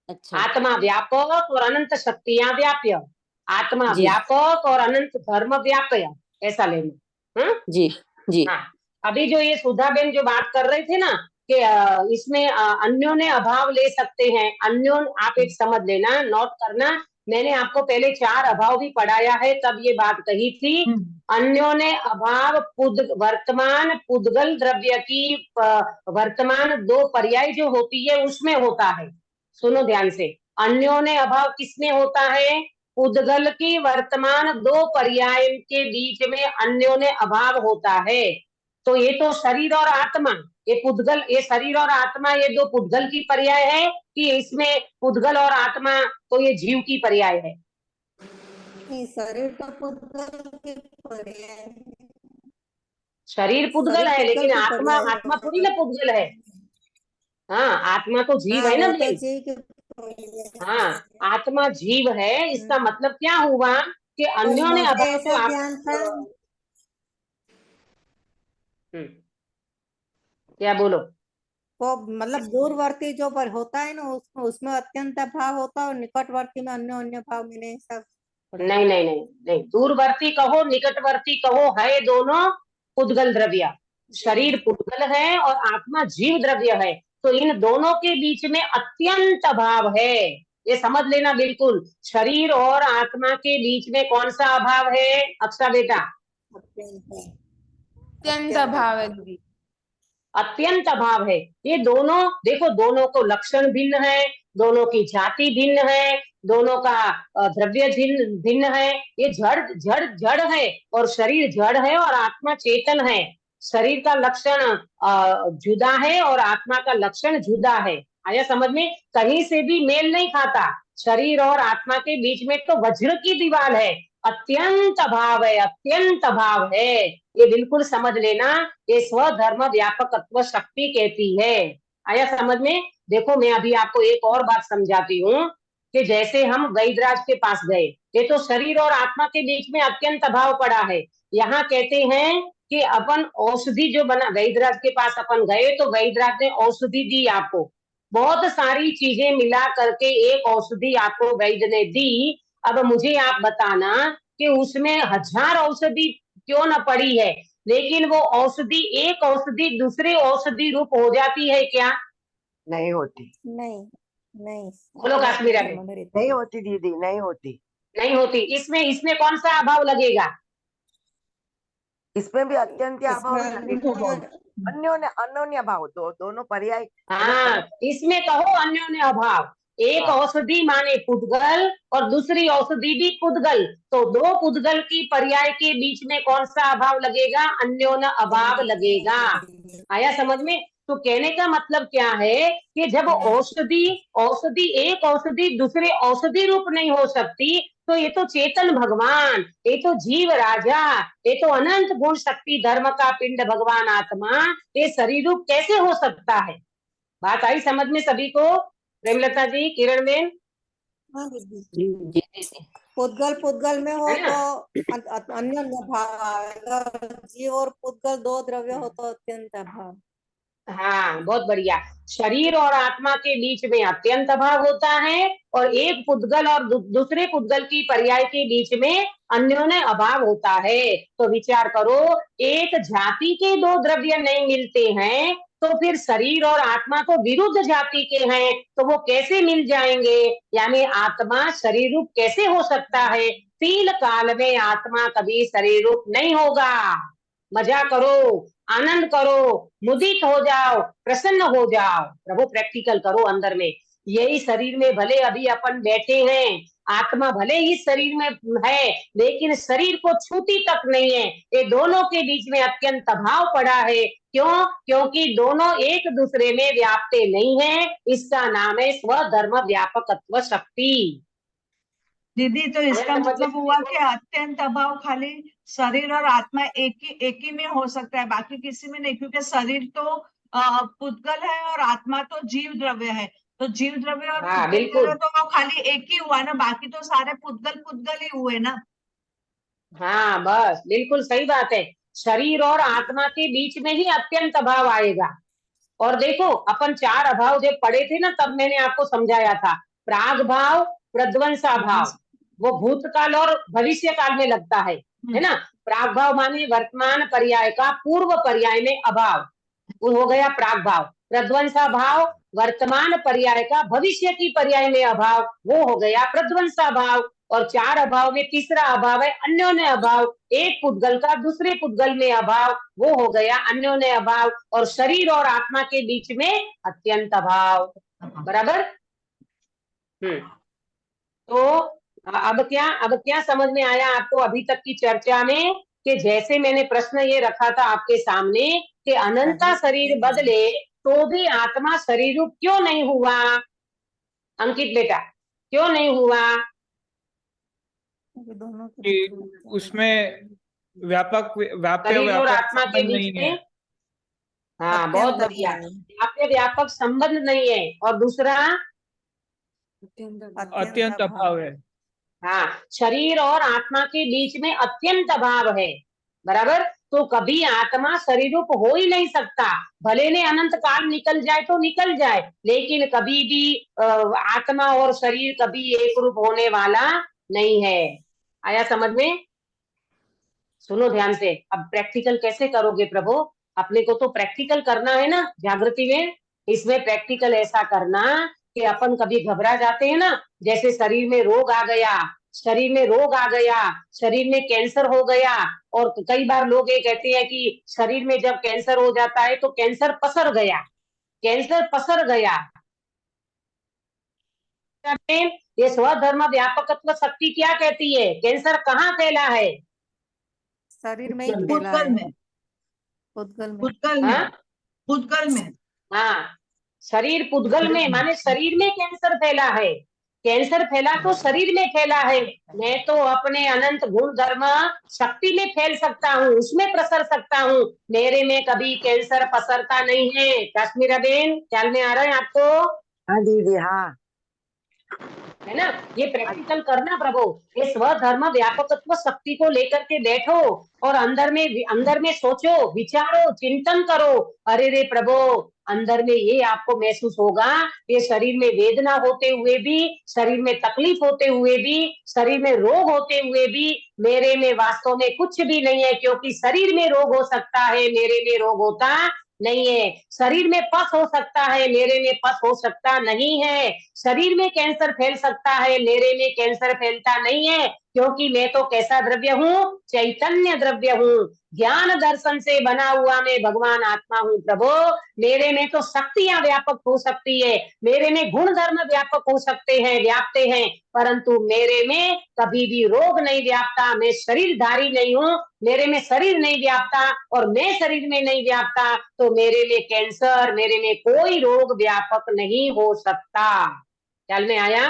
[SPEAKER 8] अच्छा
[SPEAKER 1] आत्मा व्यापक और अनंत शक्तियां व्याप्य, आत्मा
[SPEAKER 8] जी
[SPEAKER 1] व्यापक और अनंत धर्म व्याप्य, ऐसा लेना।
[SPEAKER 8] जी जी।
[SPEAKER 1] हाँ, अभी जो ये सुधा बेन जो बात कर रहे थे ना कि इसमें अन्योन्य अभाव ले सकते हैं। अन्योन, आप एक समझ लेना, नोट करना, मैंने आपको पहले 4 अभाव भी पढ़ाया है, तब ये बात कही थी। अन्योन्य अभाव वर्तमान पुद्गल द्रव्य की वर्तमान 2 पर्याय जो होती है उसमें होता है। सुनो ध्यान से, अन्योन्य अभाव किसमें होता है? पुद्गल की वर्तमान 2 पर्याय के बीच में अन्योन्य अभाव होता है। तो ये तो शरीर और आत्मा, ये पुद्गल, ये शरीर और आत्मा, ये 2 पुद्गल की पर्याय है कि इसमें पुद्गल और आत्मा तो ये जीव की पर्याय है?
[SPEAKER 3] शरीर का पुद्गल के पर्याय है।
[SPEAKER 1] शरीर पुद्गल
[SPEAKER 3] शरीर
[SPEAKER 1] है,
[SPEAKER 3] पुद्गल
[SPEAKER 1] लेकिन
[SPEAKER 3] की
[SPEAKER 1] आत्मा,
[SPEAKER 3] पर्याय
[SPEAKER 1] आत्मा थोड़ी ना पुद्गल है। हाँ, आत्मा तो जीव
[SPEAKER 3] हाँ,
[SPEAKER 1] है ना
[SPEAKER 3] वो तो
[SPEAKER 1] भाई।
[SPEAKER 3] जीव के पर्याय है।
[SPEAKER 1] हाँ, आत्मा जीव है। इसका मतलब क्या हुआ कि
[SPEAKER 3] तो
[SPEAKER 1] अन्योन्य
[SPEAKER 3] मुझे
[SPEAKER 1] अभाव जो
[SPEAKER 3] ऐसा
[SPEAKER 1] आप,
[SPEAKER 3] ध्यान था,
[SPEAKER 1] क्या बोलो?
[SPEAKER 3] वो मतलब दूरवर्ती जो पर होता है ना, उसमें अत्यंत भाव होता है, और निकटवर्ती में अन्य अन्य भाव, मैंने ऐसा पढ़ा
[SPEAKER 1] नहीं
[SPEAKER 3] है।
[SPEAKER 1] नहीं नहीं नहीं, दूरवर्ती कहो निकटवर्ती कहो, है दोनों पुद्गल द्रव्य। शरीर पुद्गल है और आत्मा जीव द्रव्य है, तो इन दोनों के बीच में अत्यंत अभाव है। ये समझ लेना बिल्कुल। शरीर और आत्मा के बीच में कौन सा अभाव है अक्षा बेटा?
[SPEAKER 3] अत्यंत
[SPEAKER 6] अत्यंत अभाव है दीदी।
[SPEAKER 1] अत्यंत अभाव है। ये दोनों देखो, दोनों को लक्षण भिन्न है, दोनों की जाति भिन्न है, दोनों का द्रव्य भिन्न है। ये जड़ जड़ जड़ है और शरीर जड़ है और आत्मा चेतन है। शरीर का लक्षण जुदा है और आत्मा का लक्षण जुदा है। आया समझ में? कहीं से भी मेल नहीं खाता। शरीर और आत्मा के बीच में तो वज्र की दीवार है। अत्यंत अभाव है, अत्यंत अभाव है। ये बिल्कुल समझ लेना। ये स्वधर्म व्यापकत्व शक्ति कहती है। आया समझ में? देखो, मैं अभी आपको एक और बात समझाती हूँ कि जैसे हम वैदराज के पास गए, ये तो शरीर और आत्मा के बीच में अत्यंत अभाव पड़ा है। यहाँ कहते हैं कि अपन औषधि जो बना, वैदराज के पास अपन गए तो वैदराज ने औषधि दी आपको, बहुत सारी चीजें मिला करके एक औषधि आपको वैद्य ने दी। अब मुझे आप बताना कि उसमें 1000 औषधि क्यों न पड़ी है, लेकिन वो औषधि, एक औषधि दूसरे औषधि रूप हो जाती है क्या?
[SPEAKER 5] नहीं होती,
[SPEAKER 3] नहीं नहीं
[SPEAKER 1] बोलो काश्मीरा में।
[SPEAKER 5] नहीं होती दीदी, नहीं होती।
[SPEAKER 1] नहीं होती। इसमें कौन सा अभाव लगेगा?
[SPEAKER 5] इसमें भी अत्यंत अभाव ही
[SPEAKER 3] इसमें
[SPEAKER 5] लगेगा। अन्योन्य भाव, दोनों पर्याय।
[SPEAKER 1] हाँ, इसमें कहो अन्योन्य अभाव। एक
[SPEAKER 5] हाँ।
[SPEAKER 1] औषधि माने पुद्गल और दूसरी औषधि भी पुद्गल, तो दो पुद्गल की पर्याय के बीच में कौन सा अभाव लगेगा? अन्योन्य अभाव लगेगा। आया समझ में? तो कहने का मतलब क्या है कि जब औषधि एक औषधि दूसरे औषधि रूप नहीं हो सकती, तो ये तो चेतन भगवान, ये तो जीव राजा, ये तो अनंत गुण शक्ति धर्म का पिंड भगवान आत्मा, ये शरीर रूप कैसे हो सकता है? बात आई समझ में सभी को? प्रेमलता जी, किरण बेन,
[SPEAKER 3] हाँ दीदी, पुद्गल में हो
[SPEAKER 1] है ना?
[SPEAKER 3] तो अन्य भाव आएगा। जीव और पुद्गल दो द्रव्य हो तो अत्यंत अभाव।
[SPEAKER 1] हाँ, बहुत बढ़िया। शरीर और आत्मा के बीच में अत्यंत अभाव होता है और एक पुद्गल और दूसरे पुद्गल की पर्याय के बीच में अन्योन्य अभाव होता है। तो विचार करो, एक जाति के दो द्रव्य नहीं मिलते हैं तो फिर शरीर और आत्मा तो विरुद्ध जाति के हैं, तो वो कैसे मिल जाएंगे? यानी आत्मा शरीर रूप कैसे हो सकता है? तीन काल में आत्मा कभी शरीर रूप नहीं होगा। मजा करो, आनंद करो, मुदित हो जाओ, प्रसन्न हो जाओ। प्रभु प्रैक्टिकल करो अंदर में। यही शरीर में भले अभी अपन बैठे हैं, आत्मा भले ही शरीर में है, लेकिन शरीर को छूती तक नहीं है। ये दोनों के बीच में अत्यंत अभाव पड़ा है। क्यों? क्योंकि दोनों एक दूसरे में व्यापते नहीं है। इसका नाम है स्वधर्म व्यापकत्व शक्ति।
[SPEAKER 7] दीदी, तो इसका मतलब हुआ कि अत्यंत अभाव खाली शरीर और आत्मा एक ही में हो सकता है, बाकी किसी में नहीं, क्योंकि शरीर तो पुद्गल है और आत्मा तो जीव द्रव्य है। तो जीव द्रव्य और
[SPEAKER 1] हाँ,
[SPEAKER 7] पुद्गल
[SPEAKER 1] बिल्कुल।
[SPEAKER 7] द्रव्य तो वो खाली एक ही हुआ ना, बाकी तो सारे पुद्गल ही हुए ना।
[SPEAKER 1] हाँ, बस बिल्कुल सही बात है। शरीर और आत्मा के बीच में ही अत्यंत अभाव आएगा। और देखो, अपन 4 अभाव जब पढ़े थे ना, तब मैंने आपको समझाया था। प्राग भाव, प्रध्वंसा भाव, वो भूतकाल और भविष्य काल में लगता है ना? प्राग भाव माने वर्तमान पर्याय का पूर्व पर्याय में अभाव, वो हो गया प्राग भाव। प्रध्वंसा भाव वर्तमान पर्याय का भविष्य की पर्याय में अभाव, वो हो गया प्रध्वंसा भाव। और 4 अभाव में तीसरा अभाव है अन्योन्य अभाव, एक पुद्गल का दूसरे पुद्गल में अभाव, वो हो गया अन्योन्य अभाव। और शरीर और आत्मा के बीच में अत्यंत अभाव। बराबर? तो अब क्या समझ में आया आपको अभी तक की चर्चा में? कि जैसे मैंने प्रश्न ये रखा था आपके सामने कि अनंता शरीर बदले तो भी आत्मा शरीर रूप क्यों नहीं हुआ? अंकित बेटा, क्यों नहीं हुआ?
[SPEAKER 3] दोनों
[SPEAKER 4] कि उसमें व्याप्य
[SPEAKER 1] शरीर और
[SPEAKER 4] व्यापक
[SPEAKER 1] आत्मा के
[SPEAKER 4] संबंध
[SPEAKER 1] बीच
[SPEAKER 4] नहीं
[SPEAKER 1] में,
[SPEAKER 4] है।
[SPEAKER 1] हाँ, बहुत
[SPEAKER 3] अत्यंत
[SPEAKER 1] बढ़िया।
[SPEAKER 3] अभाव।
[SPEAKER 1] व्याप्य व्यापक संबंध नहीं है। और दूसरा,
[SPEAKER 4] अत्यंत अभाव है।
[SPEAKER 1] हाँ, शरीर और आत्मा के बीच में अत्यंत अभाव है। बराबर? तो कभी आत्मा शरीर रूप हो ही नहीं सकता। भले ने अनंत काल निकल जाए तो निकल जाए, लेकिन कभी भी आत्मा और शरीर कभी एक रूप होने वाला नहीं है। आया समझ में? सुनो ध्यान से। अब प्रैक्टिकल कैसे करोगे प्रभु? अपने को तो प्रैक्टिकल करना है ना जागृति में। इसमें प्रैक्टिकल ऐसा करना कि अपन कभी घबरा जाते हैं ना, जैसे शरीर में रोग आ गया, शरीर में रोग आ गया, शरीर में कैंसर हो गया। और कई बार लोग ये कहते हैं कि शरीर में जब कैंसर हो जाता है तो कैंसर पसर गया, कैंसर पसर गया। ये स्वधर्म व्यापकत्व शक्ति क्या कहती है? कैंसर कहाँ फैला है?
[SPEAKER 3] शरीर में ही फैला
[SPEAKER 7] पुद्गल
[SPEAKER 3] है,
[SPEAKER 7] में,
[SPEAKER 3] उद्गल में।
[SPEAKER 7] पुद्गल में,
[SPEAKER 1] हाँ
[SPEAKER 7] पुद्गल में।
[SPEAKER 1] हाँ, शरीर पुद्गल में माने शरीर में कैंसर फैला है। कैंसर फैला तो शरीर में फैला है। मैं तो अपने अनंत गुण धर्म शक्ति में फैल सकता हूँ, उसमें प्रसर सकता हूँ। मेरे में कभी कैंसर पसरता नहीं है। कश्मीरा बेन, ख्याल में आ रहा है आपको?
[SPEAKER 5] हाँ दीदी, हाँ।
[SPEAKER 1] है ना? ये प्रैक्टिकल करना प्रभु। ये स्वधर्म व्यापकत्व शक्ति को लेकर के बैठो और अंदर में सोचो, विचारो, चिंतन करो। अरे रे प्रभु, अंदर में ये आपको महसूस होगा, ये शरीर में वेदना होते हुए भी, शरीर में तकलीफ होते हुए भी, शरीर में रोग होते हुए भी मेरे में वास्तव में कुछ भी नहीं है। क्योंकि शरीर में रोग हो सकता है, मेरे में रोग होता नहीं है। शरीर में पस हो सकता है, मेरे में पस हो सकता नहीं है। शरीर में कैंसर फैल सकता है, मेरे में कैंसर फैलता नहीं है। क्योंकि मैं तो कैसा द्रव्य हूँ? चैतन्य द्रव्य हूँ। ज्ञान दर्शन से बना हुआ मैं भगवान आत्मा हूँ प्रभु। मेरे में तो शक्तियां व्यापक हो सकती है, मेरे में गुण धर्म व्यापक हो सकते हैं, व्यापते हैं, परंतु मेरे में कभी भी रोग नहीं व्यापता। मैं शरीरधारी नहीं हूँ, मेरे में शरीर नहीं व्यापता और मैं शरीर में नहीं व्यापता, तो मेरे में कैंसर, मेरे में कोई रोग व्यापक नहीं हो सकता। ख्याल में आया?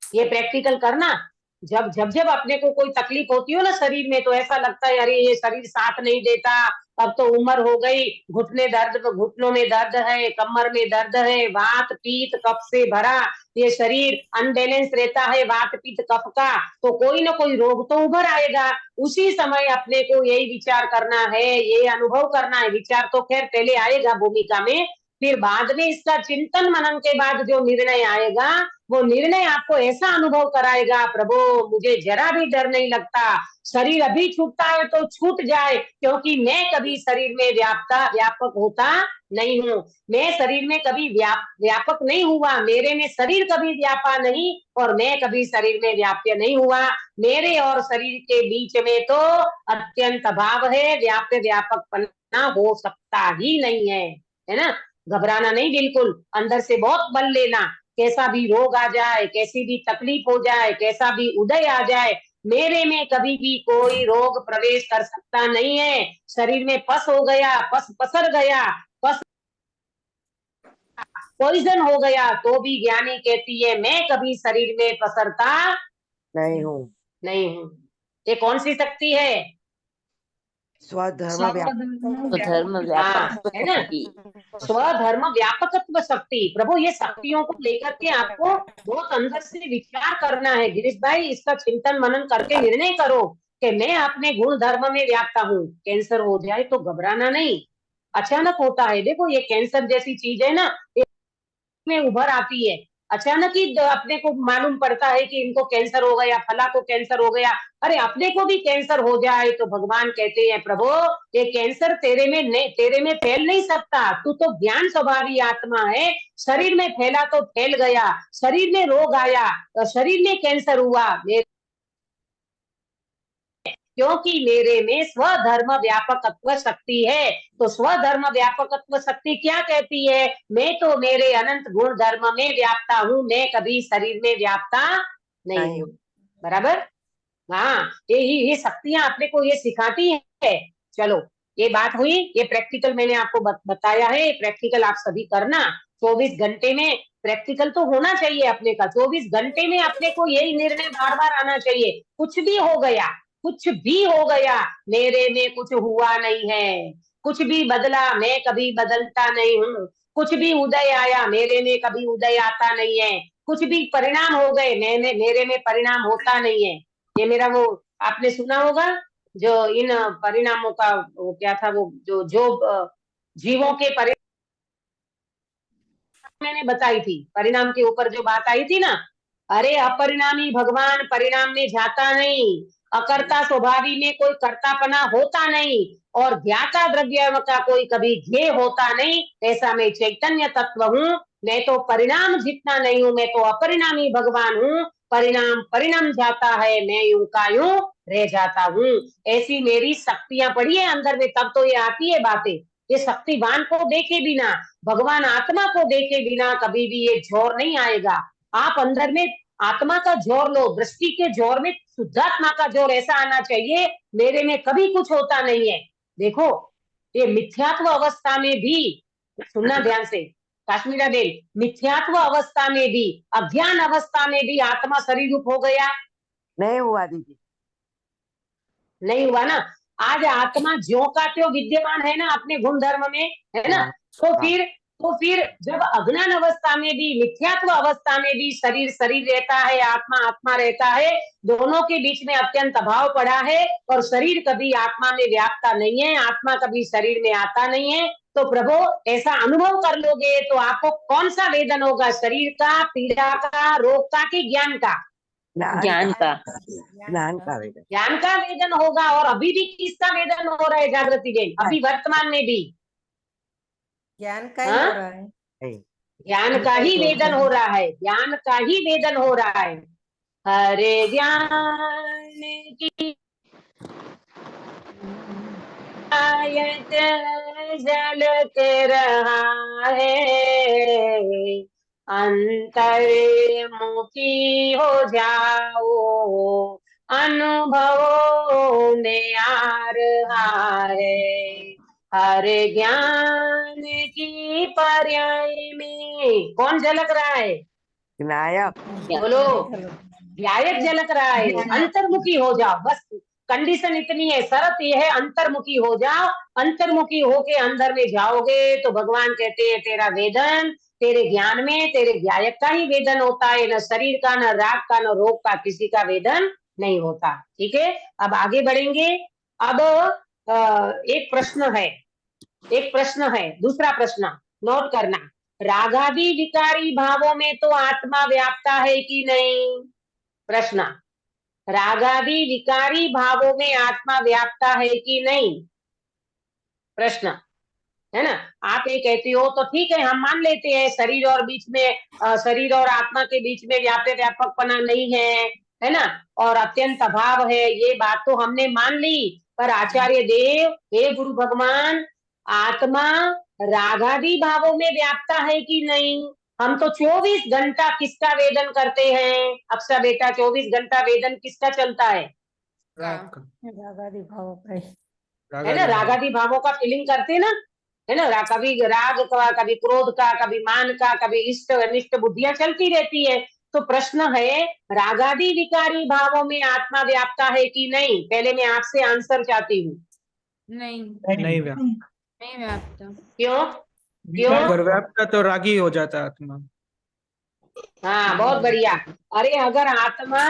[SPEAKER 1] ये प्रैक्टिकल करना। जब जब जब अपने को कोई तकलीफ होती हो ना शरीर में, तो ऐसा लगता है अरे ये शरीर साथ नहीं देता, अब तो उम्र हो गई, घुटने दर्द, घुटनों में दर्द है, कमर में दर्द है, वात पीत कफ से भरा ये शरीर अनबैलेंस रहता है, वात पित्त कफ का, तो कोई ना कोई रोग तो उभर आएगा। उसी समय अपने को यही विचार करना है, ये अनुभव करना है। विचार तो खैर पहले आएगा भूमिका में, फिर बाद में इसका चिंतन मनन के बाद जो निर्णय आएगा, वो निर्णय आपको ऐसा अनुभव कराएगा, प्रभु मुझे जरा भी डर नहीं लगता। शरीर अभी छूटता है तो छूट जाए, क्योंकि मैं कभी शरीर में व्यापक होता नहीं हूँ। मैं शरीर में कभी व्यापक नहीं हुआ, मेरे में शरीर कभी व्यापा नहीं और मैं कभी शरीर में व्याप्य नहीं हुआ। मेरे और शरीर के बीच में तो अत्यंत अभाव है, व्यापकपना हो सकता ही नहीं है ना? घबराना नहीं, बिल्कुल अंदर से बहुत बल लेना। कैसा भी रोग आ जाए, कैसी भी तकलीफ हो जाए, कैसा भी उदय आ जाए, मेरे में कभी भी कोई रोग प्रवेश कर सकता नहीं है। शरीर में पस हो गया, पस पसर गया, पस पॉइजन हो गया, तो भी ज्ञानी कहती है मैं कभी शरीर में पसरता
[SPEAKER 5] नहीं हूँ।
[SPEAKER 1] नहीं हूँ। ये कौन सी शक्ति है?
[SPEAKER 5] स्वधर्म
[SPEAKER 8] धर्म
[SPEAKER 1] हाँ,
[SPEAKER 8] व्यापक
[SPEAKER 1] है ना?
[SPEAKER 8] शक्ति।
[SPEAKER 1] स्वधर्म व्यापकत्व शक्ति। प्रभु ये शक्तियों को लेकर के आपको बहुत अंदर से विचार करना है गिरीश भाई। इसका चिंतन मनन करके निर्णय करो कि मैं अपने गुण धर्म में व्यापता हूँ। कैंसर हो जाए तो घबराना नहीं, अचानक होता है। देखो ये कैंसर जैसी चीज है ना, में उभर आती है, अचानक ही अपने को मालूम पड़ता है कि इनको कैंसर हो गया, फला को कैंसर हो गया। अरे अपने को भी कैंसर हो जाए तो भगवान कहते हैं प्रभु ये कैंसर तेरे में फैल नहीं सकता, तू तो ज्ञान स्वभावी आत्मा है। शरीर में फैला तो फैल गया, शरीर में रोग आया, शरीर में कैंसर हुआ, क्योंकि मेरे में स्वधर्म व्यापकत्व शक्ति है। तो स्वधर्म व्यापकत्व शक्ति क्या कहती है? मैं तो मेरे अनंत गुण धर्म में व्यापता हूँ, मैं कभी शरीर में व्यापता नहीं हूँ। बराबर? हाँ, ये शक्तियां अपने को ये सिखाती है। चलो ये बात हुई, ये प्रैक्टिकल मैंने आपको बताया है। प्रैक्टिकल आप सभी करना। 24 घंटे में प्रैक्टिकल तो होना चाहिए अपने का। 24 घंटे में अपने को यही निर्णय बार बार आना चाहिए, कुछ भी हो गया, कुछ भी हो गया, मेरे में कुछ हुआ नहीं है। कुछ भी बदला, मैं कभी बदलता नहीं हूँ। कुछ भी उदय आया, मेरे में कभी उदय आता नहीं है। कुछ भी परिणाम हो गए, मेरे में परिणाम होता नहीं है। ये मेरा वो आपने सुना होगा जो इन परिणामों का वो क्या था, वो जो जीवों के परिणाम मैंने बताई थी, परिणाम के ऊपर जो बात आई थी ना, अरे अपरिणामी भगवान परिणाम में जाता नहीं, अकर्ता स्वभावी में कोई कर्तापना होता नहीं, और ज्ञाता द्रव्य का कोई कभी ध्येय होता नहीं। ऐसा मैं चैतन्य तत्व हूँ, मैं तो परिणाम जितना नहीं हूँ, मैं तो अपरिणामी भगवान हूँ। परिणाम परिणम जाता है, मैं यूं का यूं रह जाता हूँ। ऐसी मेरी शक्तियां पड़ी है अंदर में, तब तो ये आती है बातें। ये शक्तिवान को देखे बिना, भगवान आत्मा को देखे बिना कभी भी ये जोर नहीं आएगा। आप अंदर में आत्मा का जोर लो, दृष्टि के जोर में शुद्धात्मा का जोर ऐसा आना चाहिए, मेरे में कभी कुछ होता नहीं है। देखो ये मिथ्यात्व अवस्था में भी, सुनना ध्यान से काश्मीरा बेन, मिथ्यात्व अवस्था में भी, अज्ञान अवस्था में भी आत्मा शरीर रूप हो गया?
[SPEAKER 5] नहीं हुआ दीदी।
[SPEAKER 1] नहीं हुआ ना। आज आत्मा ज्यों का त्यों विद्यमान है ना अपने गुण धर्म में, है ना। तो फिर जब अज्ञान अवस्था में भी, मिथ्यात्व अवस्था में भी शरीर शरीर रहता है, आत्मा आत्मा रहता है, दोनों के बीच में अत्यंत अभाव पड़ा है, और शरीर कभी आत्मा में व्यापता नहीं है, आत्मा कभी शरीर में आता नहीं है। तो प्रभु ऐसा अनुभव कर लोगे तो आपको कौन सा वेदन होगा, शरीर का, पीड़ा का, रोग का कि ज्ञान का?
[SPEAKER 8] ज्ञान का।
[SPEAKER 5] ज्ञान का वेदन।
[SPEAKER 1] ज्ञान का वेदन होगा। और अभी भी किसका वेदन हो रहा है जागृति बेन? अभी वर्तमान में भी
[SPEAKER 3] ज्ञान का ही
[SPEAKER 1] हाँ?
[SPEAKER 3] हो रहा है।
[SPEAKER 1] ज्ञान का ही वेदन हो रहा है, ज्ञान का ही वेदन हो रहा है। हरे ज्ञान की आयत झलक रहा है, अंतर्मुखी हो जाओ, अनुभवों में आ रहा है। हर ज्ञान की पर्याय में कौन झलक रहा है?
[SPEAKER 5] विनायक।
[SPEAKER 1] बोलो। व्यायक झलक रहा है। अंतर्मुखी हो जाओ, बस कंडीशन इतनी है, शर्त यह है अंतर्मुखी हो जाओ। अंतर्मुखी होके अंदर में जाओगे तो भगवान कहते हैं तेरा वेदन, तेरे ज्ञान में तेरे व्यायक का ही वेदन होता है, न शरीर का, न राग का, न रोग का, किसी का वेदन नहीं होता। ठीक है, अब आगे बढ़ेंगे। अब एक प्रश्न है, दूसरा प्रश्न नोट करना। रागादि विकारी भावों में तो आत्मा व्याप्ता है कि नहीं? प्रश्न, रागादि विकारी भावों में आत्मा व्याप्ता है कि नहीं? प्रश्न है ना। आप ये कहती हो तो ठीक है, हम मान लेते हैं शरीर और बीच में शरीर और आत्मा के बीच में व्यापकपना नहीं है ना, और अत्यंत अभाव है, ये बात तो हमने मान ली। पर आचार्य देव, हे गुरु भगवान, आत्मा रागादि भावों में व्याप्ता है कि नहीं? हम तो 24 घंटा किसका वेदन करते हैं? अक्सर बेटा 24 घंटा वेदन किसका चलता है?
[SPEAKER 4] राग का।
[SPEAKER 3] रागादि भाव का ही।
[SPEAKER 1] है ना, रागादि भावों का फीलिंग करते ना, है ना। कभी राग का, कभी क्रोध का, कभी मान का, कभी इष्ट अनिष्ट बुद्धियां चलती रहती है। तो प्रश्न है, रागादि विकारी भावों में आत्मा व्याप्ता है कि नहीं? पहले मैं आपसे आंसर चाहती हूँ।
[SPEAKER 6] नहीं,
[SPEAKER 4] नहीं व्याप्त।
[SPEAKER 6] नहीं व्याप्त।
[SPEAKER 1] क्यों? क्यों?
[SPEAKER 4] अगर व्याप्त तो रागी हो जाता आत्मा।
[SPEAKER 1] हाँ, बहुत बढ़िया। अरे अगर आत्मा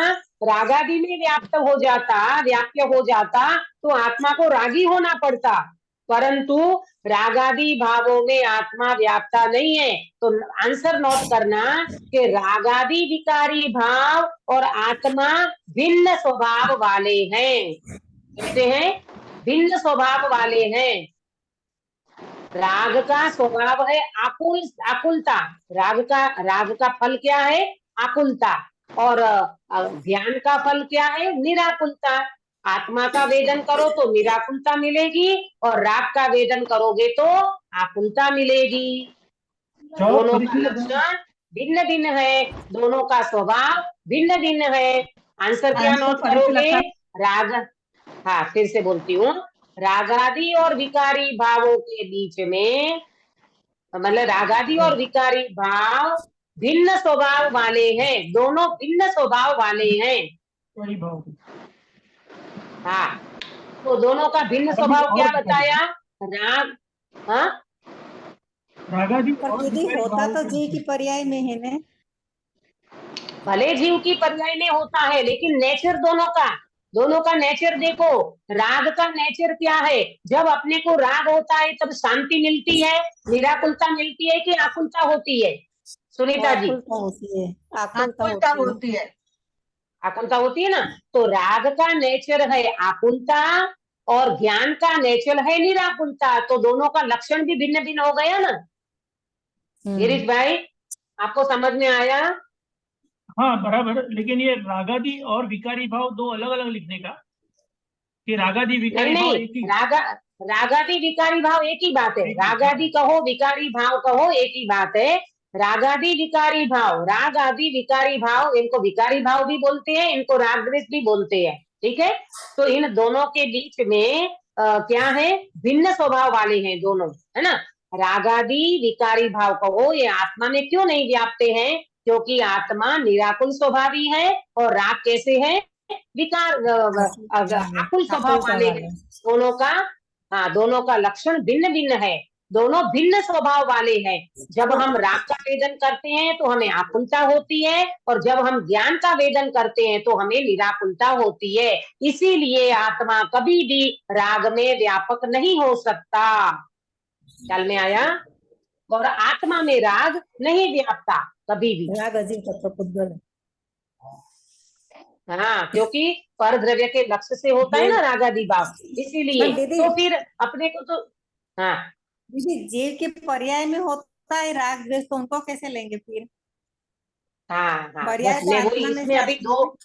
[SPEAKER 1] रागादि में व्याप्त हो जाता, व्याप्य हो जाता, तो आत्मा को रागी होना पड़ता, परंतु रागादि भावों में आत्मा व्याप्ता नहीं है। तो आंसर नोट करना कि रागादि विकारी भाव और आत्मा भिन्न स्वभाव वाले हैं। कैसे हैं? भिन्न स्वभाव वाले हैं। राग का स्वभाव है आकुलता। राग का फल क्या है? आकुलता। और ज्ञान का फल क्या है? निराकुलता। आत्मा का वेदन करो तो निराकुलता मिलेगी, और राग का वेदन करोगे तो आकुलता मिलेगी। दोनों का लक्षण भिन्न भिन्न है, दोनों का स्वभाव भिन्न भिन्न है। आंसर क्या नोट करोगे? राग, हाँ फिर से बोलती हूँ, रागादि और विकारी भावों के बीच में, मतलब रागादि और विकारी भाव भिन्न स्वभाव वाले हैं, दोनों भिन्न स्वभाव वाले हैं।
[SPEAKER 2] वही भाव।
[SPEAKER 1] हाँ, तो दोनों का भिन्न स्वभाव क्या बताया? राग, हाँ
[SPEAKER 2] रागादि
[SPEAKER 3] पर
[SPEAKER 2] और
[SPEAKER 3] दीदी
[SPEAKER 2] विकारी
[SPEAKER 3] होता
[SPEAKER 2] भाव
[SPEAKER 3] तो
[SPEAKER 2] के
[SPEAKER 3] जी
[SPEAKER 2] बीच
[SPEAKER 3] की
[SPEAKER 2] में।
[SPEAKER 3] पर्याय में है ना।
[SPEAKER 1] भले जीव की पर्याय में होता है, लेकिन नेचर दोनों का नेचर देखो। राग का नेचर क्या है? जब अपने को राग होता है तब शांति मिलती है, निराकुलता मिलती है कि आकुलता होती है? सुनीता जी,
[SPEAKER 3] आकुलता होती है, आकुलता होती है।
[SPEAKER 1] आकुलता होती है ना। तो राग का नेचर है आकुलता और ज्ञान का नेचर है निराकुलता, तो दोनों का लक्षण भी भिन्न भिन्न हो गया ना। गिरीश भाई, आपको समझ में आया?
[SPEAKER 2] हाँ बराबर, लेकिन ये रागादि और विकारी भाव दो अलग अलग लिखने का, कि रागादि
[SPEAKER 1] नहीं
[SPEAKER 2] विकारी भाव
[SPEAKER 1] नहीं,
[SPEAKER 2] एक ही।
[SPEAKER 1] रागादि विकारी भाव एक ही बात है।
[SPEAKER 2] एक ही,
[SPEAKER 1] रागादि कहो विकारी भाव कहो एक ही बात है। रागादि विकारी भाव, राग आदि विकारी भाव, इनको विकारी भाव भी बोलते हैं, इनको राग द्वेष भी बोलते हैं। ठीक है, तो इन दोनों के बीच में क्या है, भिन्न स्वभाव वाले हैं दोनों, है ना। रागादि विकारी भाव कहो, ये आत्मा में क्यों नहीं व्याप्ते हैं? क्योंकि आत्मा निराकुल स्वभावी है और राग कैसे है, विकार आकुल स्वभाव वाले हैं। दोनों का, हाँ, दोनों का लक्षण भिन्न भिन्न है, दोनों भिन्न स्वभाव वाले हैं। जब हम राग का वेदन करते हैं तो हमें आकुलता होती है, और जब हम ज्ञान का वेदन करते हैं तो हमें निराकुलता होती है। इसीलिए आत्मा कभी भी राग में व्यापक नहीं हो सकता। ख्याल में आया? और आत्मा में राग नहीं व्यापता कभी भी।
[SPEAKER 3] राग अजीव तत्व पुद्गल है।
[SPEAKER 1] हाँ, क्योंकि पर द्रव्य के लक्ष्य से होता है ना रागादि भाव, इसीलिए।
[SPEAKER 3] दीदी,
[SPEAKER 1] तो फिर अपने को तो, हाँ
[SPEAKER 3] दीदी जीव के पर्याय में होता है राग द्वेष, तो उनको कैसे लेंगे फिर?
[SPEAKER 1] हाँ हाँ,
[SPEAKER 3] पर्याय
[SPEAKER 1] बस
[SPEAKER 3] तो
[SPEAKER 1] मैं वही,
[SPEAKER 3] आत्मा में
[SPEAKER 1] इसमें
[SPEAKER 3] से
[SPEAKER 1] अभी
[SPEAKER 3] आती
[SPEAKER 1] दो,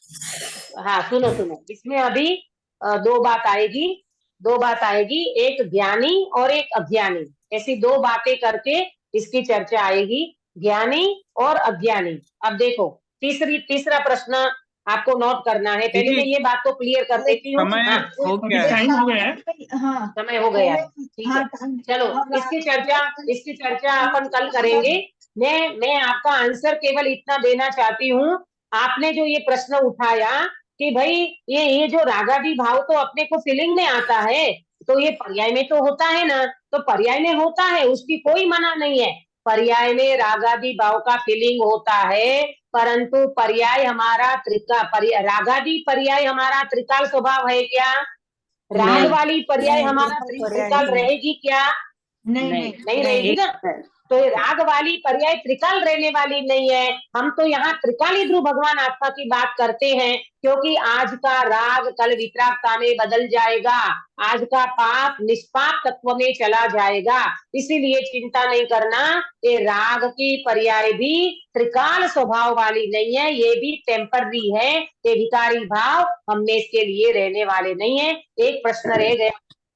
[SPEAKER 3] है।
[SPEAKER 1] हाँ सुनो सुनो, इसमें अभी दो बात आएगी, दो बात आएगी, एक ज्ञानी और एक अज्ञानी, ऐसी दो बातें करके इसकी चर्चा आएगी, ज्ञानी और अज्ञानी। अब देखो, तीसरा प्रश्न आपको नोट करना है। पहले मैं
[SPEAKER 4] दीदी
[SPEAKER 1] ये बात तो क्लियर कर देती हूँ।
[SPEAKER 4] समय
[SPEAKER 1] हाँ,
[SPEAKER 4] हो
[SPEAKER 2] अभी
[SPEAKER 4] गया है।
[SPEAKER 2] टाइम हो गया है।
[SPEAKER 7] हाँ
[SPEAKER 1] समय हो गया है, ठीक है। चलो, इसकी चर्चा अपन कल करेंगे। मैं आपका आंसर केवल इतना देना चाहती हूँ। आपने जो ये प्रश्न उठाया कि भाई ये जो रागादि भाव तो अपने को फीलिंग में आता है, तो ये पर्याय में तो होता है ना, तो पर्याय में होता है, उसकी कोई मना नहीं है। पर्याय में रागादि भाव का फीलिंग होता है, परंतु पर्याय हमारा रागादि पर्याय हमारा त्रिकाल स्वभाव है क्या? राग
[SPEAKER 4] नहीं
[SPEAKER 1] वाली पर्याय हमारा
[SPEAKER 3] पर्याय
[SPEAKER 1] त्रिकाल
[SPEAKER 3] नहीं।
[SPEAKER 1] रहेगी क्या?
[SPEAKER 7] नहीं
[SPEAKER 8] नहीं।
[SPEAKER 7] नहीं
[SPEAKER 1] नहीं रहेगी
[SPEAKER 4] एक
[SPEAKER 1] ना। तो ये राग वाली पर्याय त्रिकाल रहने वाली नहीं है। हम तो यहाँ त्रिकाली ध्रुव भगवान आत्मा की बात करते हैं, क्योंकि आज का राग कल वितरागता में बदल जाएगा, आज का पाप निष्पाप तत्व में चला जाएगा। इसीलिए चिंता नहीं करना, ये राग की पर्याय भी त्रिकाल स्वभाव वाली नहीं है, ये भी टेम्पररी है, ये विकारी भाव हमने इसके लिए रहने वाले नहीं है। एक प्रश्न रह गया,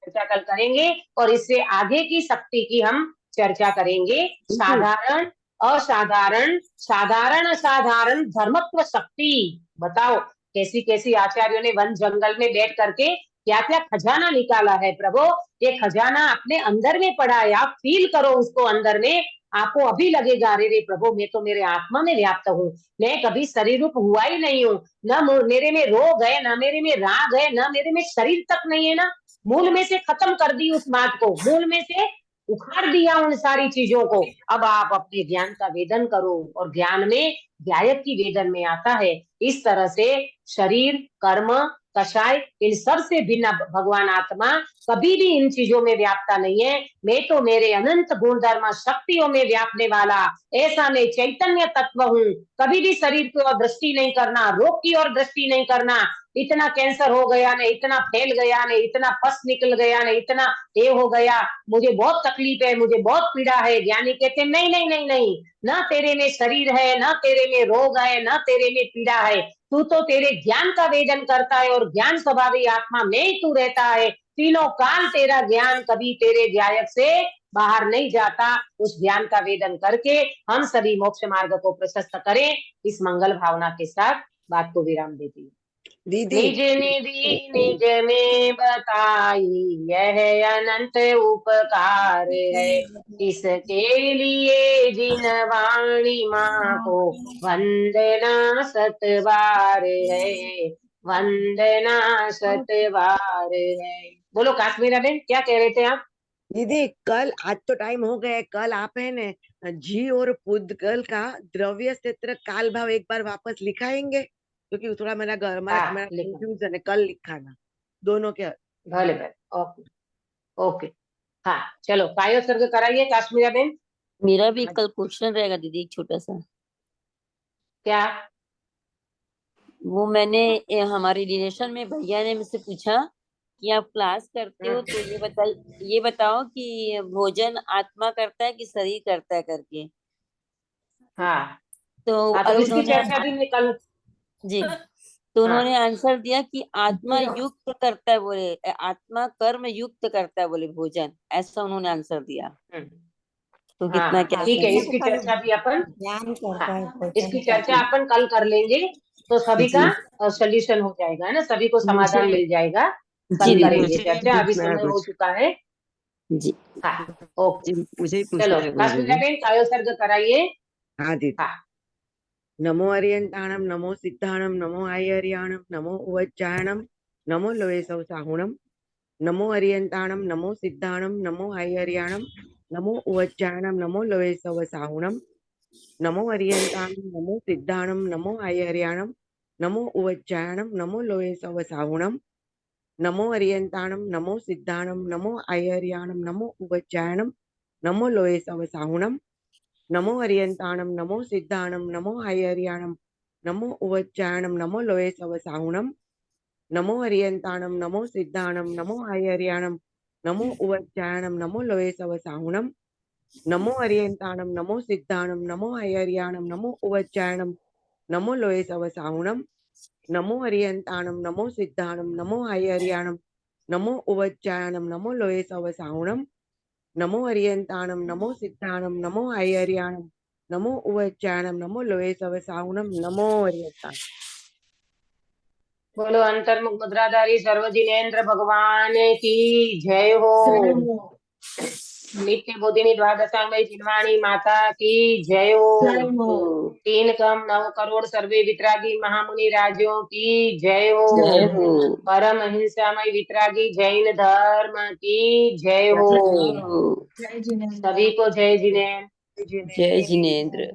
[SPEAKER 1] चर्चा कल करेंगे, और इससे आगे की शक्ति की हम चर्चा करेंगे। साधारण असाधारण, साधारण असाधारण धर्मत्व शक्ति। बताओ कैसी कैसी आचार्यों ने वन जंगल में बैठ करके क्या क्या खजाना निकाला है प्रभु। ये खजाना अपने अंदर में पड़ा है, आप फील करो उसको अंदर में, आपको अभी लगेगा अरे रे प्रभु, मैं तो मेरे आत्मा में व्याप्त हूँ, मैं कभी शरीर रूप हुआ ही नहीं हूँ, न मेरे में रोग है, न मेरे में राग है, न मेरे में शरीर तक नहीं है ना। मूल में से खत्म कर दी उस बात को, मूल में से उखाड़ दिया उन सारी चीजों को। अब आप अपने ज्ञान का वेदन करो, और ज्ञान में गायक की वेदन में आता है। इस तरह से शरीर, कर्म, कषाय, इन सब से भिन्न भगवान आत्मा कभी भी इन चीजों में व्यापता नहीं है। मैं तो मेरे अनंत गुणधर्म शक्तियों में व्यापने वाला ऐसा मैं चैतन्य तत्व हूँ। कभी भी शरीर की ओर दृष्टि नहीं करना, रोग की ओर दृष्टि नहीं करना, इतना कैंसर हो गया ने, इतना फैल गया ने, इतना पस निकल गया ने, इतना ये हो गया, मुझे बहुत तकलीफ है, मुझे बहुत पीड़ा है। ज्ञानी कहते नहीं नहीं नहीं नहीं, ना तेरे में शरीर है, ना तेरे में रोग है, ना तेरे में पीड़ा है, तू तो तेरे ज्ञान का वेदन करता है, और ज्ञान स्वभावी आत्मा में ही तू रहता है। तीनों काल तेरा ज्ञान कभी तेरे गायक से बाहर नहीं जाता। उस ज्ञान का वेदन करके हम सभी मोक्ष मार्ग को प्रशस्त करें। इस मंगल भावना के साथ बात को विराम देती हूँ।
[SPEAKER 5] दीदी
[SPEAKER 1] निज निधि निज में बताई यह अनंत उपकार है, इसके लिए जिन वाणी माँ को वंदना सतबार है, वंदना सतबार है। बोलो काश्मीरा बहन, क्या कह रहे थे आप?
[SPEAKER 5] दीदी कल, आज तो टाइम हो गया है, कल आप है ना जी और पुद्गल का द्रव्य क्षेत्र काल भाव एक बार वापस लिखाएंगे, क्योंकि थोड़ा मेरा
[SPEAKER 1] हाँ लिखो,
[SPEAKER 5] कंफ्यूजन है, कल लिखाना दोनों के।
[SPEAKER 1] भले भले, ओके ओके। हाँ चलो, काय सर्ग कराइए काश्मीरा बहन।
[SPEAKER 8] मेरा भी कल क्वेश्चन रहेगा दीदी, एक छोटा सा।
[SPEAKER 1] क्या?
[SPEAKER 8] वो मैंने हमारे रिलेशन में भैया ने मुझसे पूछा कि आप क्लास करते हो, तो ये बताओ कि भोजन आत्मा करता है कि शरीर करता है करके।
[SPEAKER 1] हाँ
[SPEAKER 8] तो
[SPEAKER 1] हाँ, तो
[SPEAKER 8] अभी
[SPEAKER 1] इसकी
[SPEAKER 8] उन्होंने
[SPEAKER 1] चर्चा भी मैं कल
[SPEAKER 8] जी तो
[SPEAKER 1] हाँ
[SPEAKER 8] उन्होंने आंसर दिया कि आत्मा युक्त करता है बोले, आत्मा कर्म युक्त करता है बोले भोजन, ऐसा उन्होंने आंसर दिया।
[SPEAKER 1] हम्म,
[SPEAKER 8] तो
[SPEAKER 1] हाँ
[SPEAKER 8] कितना क्या
[SPEAKER 1] ठीक है,
[SPEAKER 8] सही
[SPEAKER 1] इसकी चर्चा भी अपन
[SPEAKER 3] ध्यान करता
[SPEAKER 1] हाँ
[SPEAKER 3] है भोजन
[SPEAKER 1] इसकी
[SPEAKER 3] का।
[SPEAKER 1] चर्चा अपन कल कर लेंगे, तो सभी
[SPEAKER 8] जी
[SPEAKER 1] का सोल्यूशन हो जाएगा, है ना, सभी को समाधान
[SPEAKER 5] मुझे
[SPEAKER 1] मिल जाएगा। कल
[SPEAKER 8] जी दीदी
[SPEAKER 1] करेंगे
[SPEAKER 5] मुझे भी
[SPEAKER 1] चर्चा, अभी
[SPEAKER 5] पूछना है
[SPEAKER 1] समय हो
[SPEAKER 5] कुछ।
[SPEAKER 1] चुका है।
[SPEAKER 8] जी
[SPEAKER 1] हाँ ओके,
[SPEAKER 5] जी मुझे ही
[SPEAKER 1] चलो
[SPEAKER 5] पूछना है गुरु
[SPEAKER 1] काश्मीरा
[SPEAKER 5] जी।
[SPEAKER 1] बेन कायो सर्ग कराइए।
[SPEAKER 5] हाँ दीदी।
[SPEAKER 1] हाँ
[SPEAKER 5] नमो अर्यंताणम नमो सिद्धाणम नमो आयर्याणम नमो उवज्जायणम नमो लोये सौ साहुणम नमो अर्यंताणम नमो सिद्धाणम नमो आयर्याणम नमो उवज्जायणम नमो लोये सौ साहुणम नमो अर्यंताणम नमो सिद्धाणम नमो आयर्याणम नमो उवज्जायणम नमो लोये सौ साहुणम नमो अर्यंताणम नमो सिद्धाणम नमो आयर्याणम नमो उवज्जायणम नमो लोये सौ साहुणम नमो अर्यंताणम नमो सिद्धाणम नमो आयर्याणम नमो उवज्जायणम नमो लोये सव साहुणम नमो अर्यंताणम नमो सिद्धाणम नमो आयर्याणम नमो उवज्जायणम नमो लोये सव साहुणम नमो अर्यंताणम नमो सिद्धाणम नमो आयर्याणम नमो उवज्जायणम नमो लोये सव साहुणम नमो अर्यंताणम नमो सिद्धाणम नमो आयर्याणम नमो उवज्जायणम नमो लोये सव साहुणम नमो अर्यंताणम नमो सिद्धाणम नमो आयर्याणम नमो उवज्जायणम नमो लोये सव साहुणम नमो अर्यंताणम।
[SPEAKER 1] बोलो अंतर्मुख मुद्राधारी सर्व जिनेन्द्र भगवान की जय हो। नित्य बोधिनी द्वादशांगमयी जिनवाणी माता की जय हो। तीन कम 9 करोड़ सर्वे वितरागी महामुनि राजों की जय हो।
[SPEAKER 8] जय हो।
[SPEAKER 1] परम हिंसामय वितरागी जैन धर्म की जय हो।
[SPEAKER 8] जय हो।
[SPEAKER 7] जय जिनेन्द्र।
[SPEAKER 1] सभी को जय जिनेन्द्र।
[SPEAKER 8] जय जिनेन्द्र।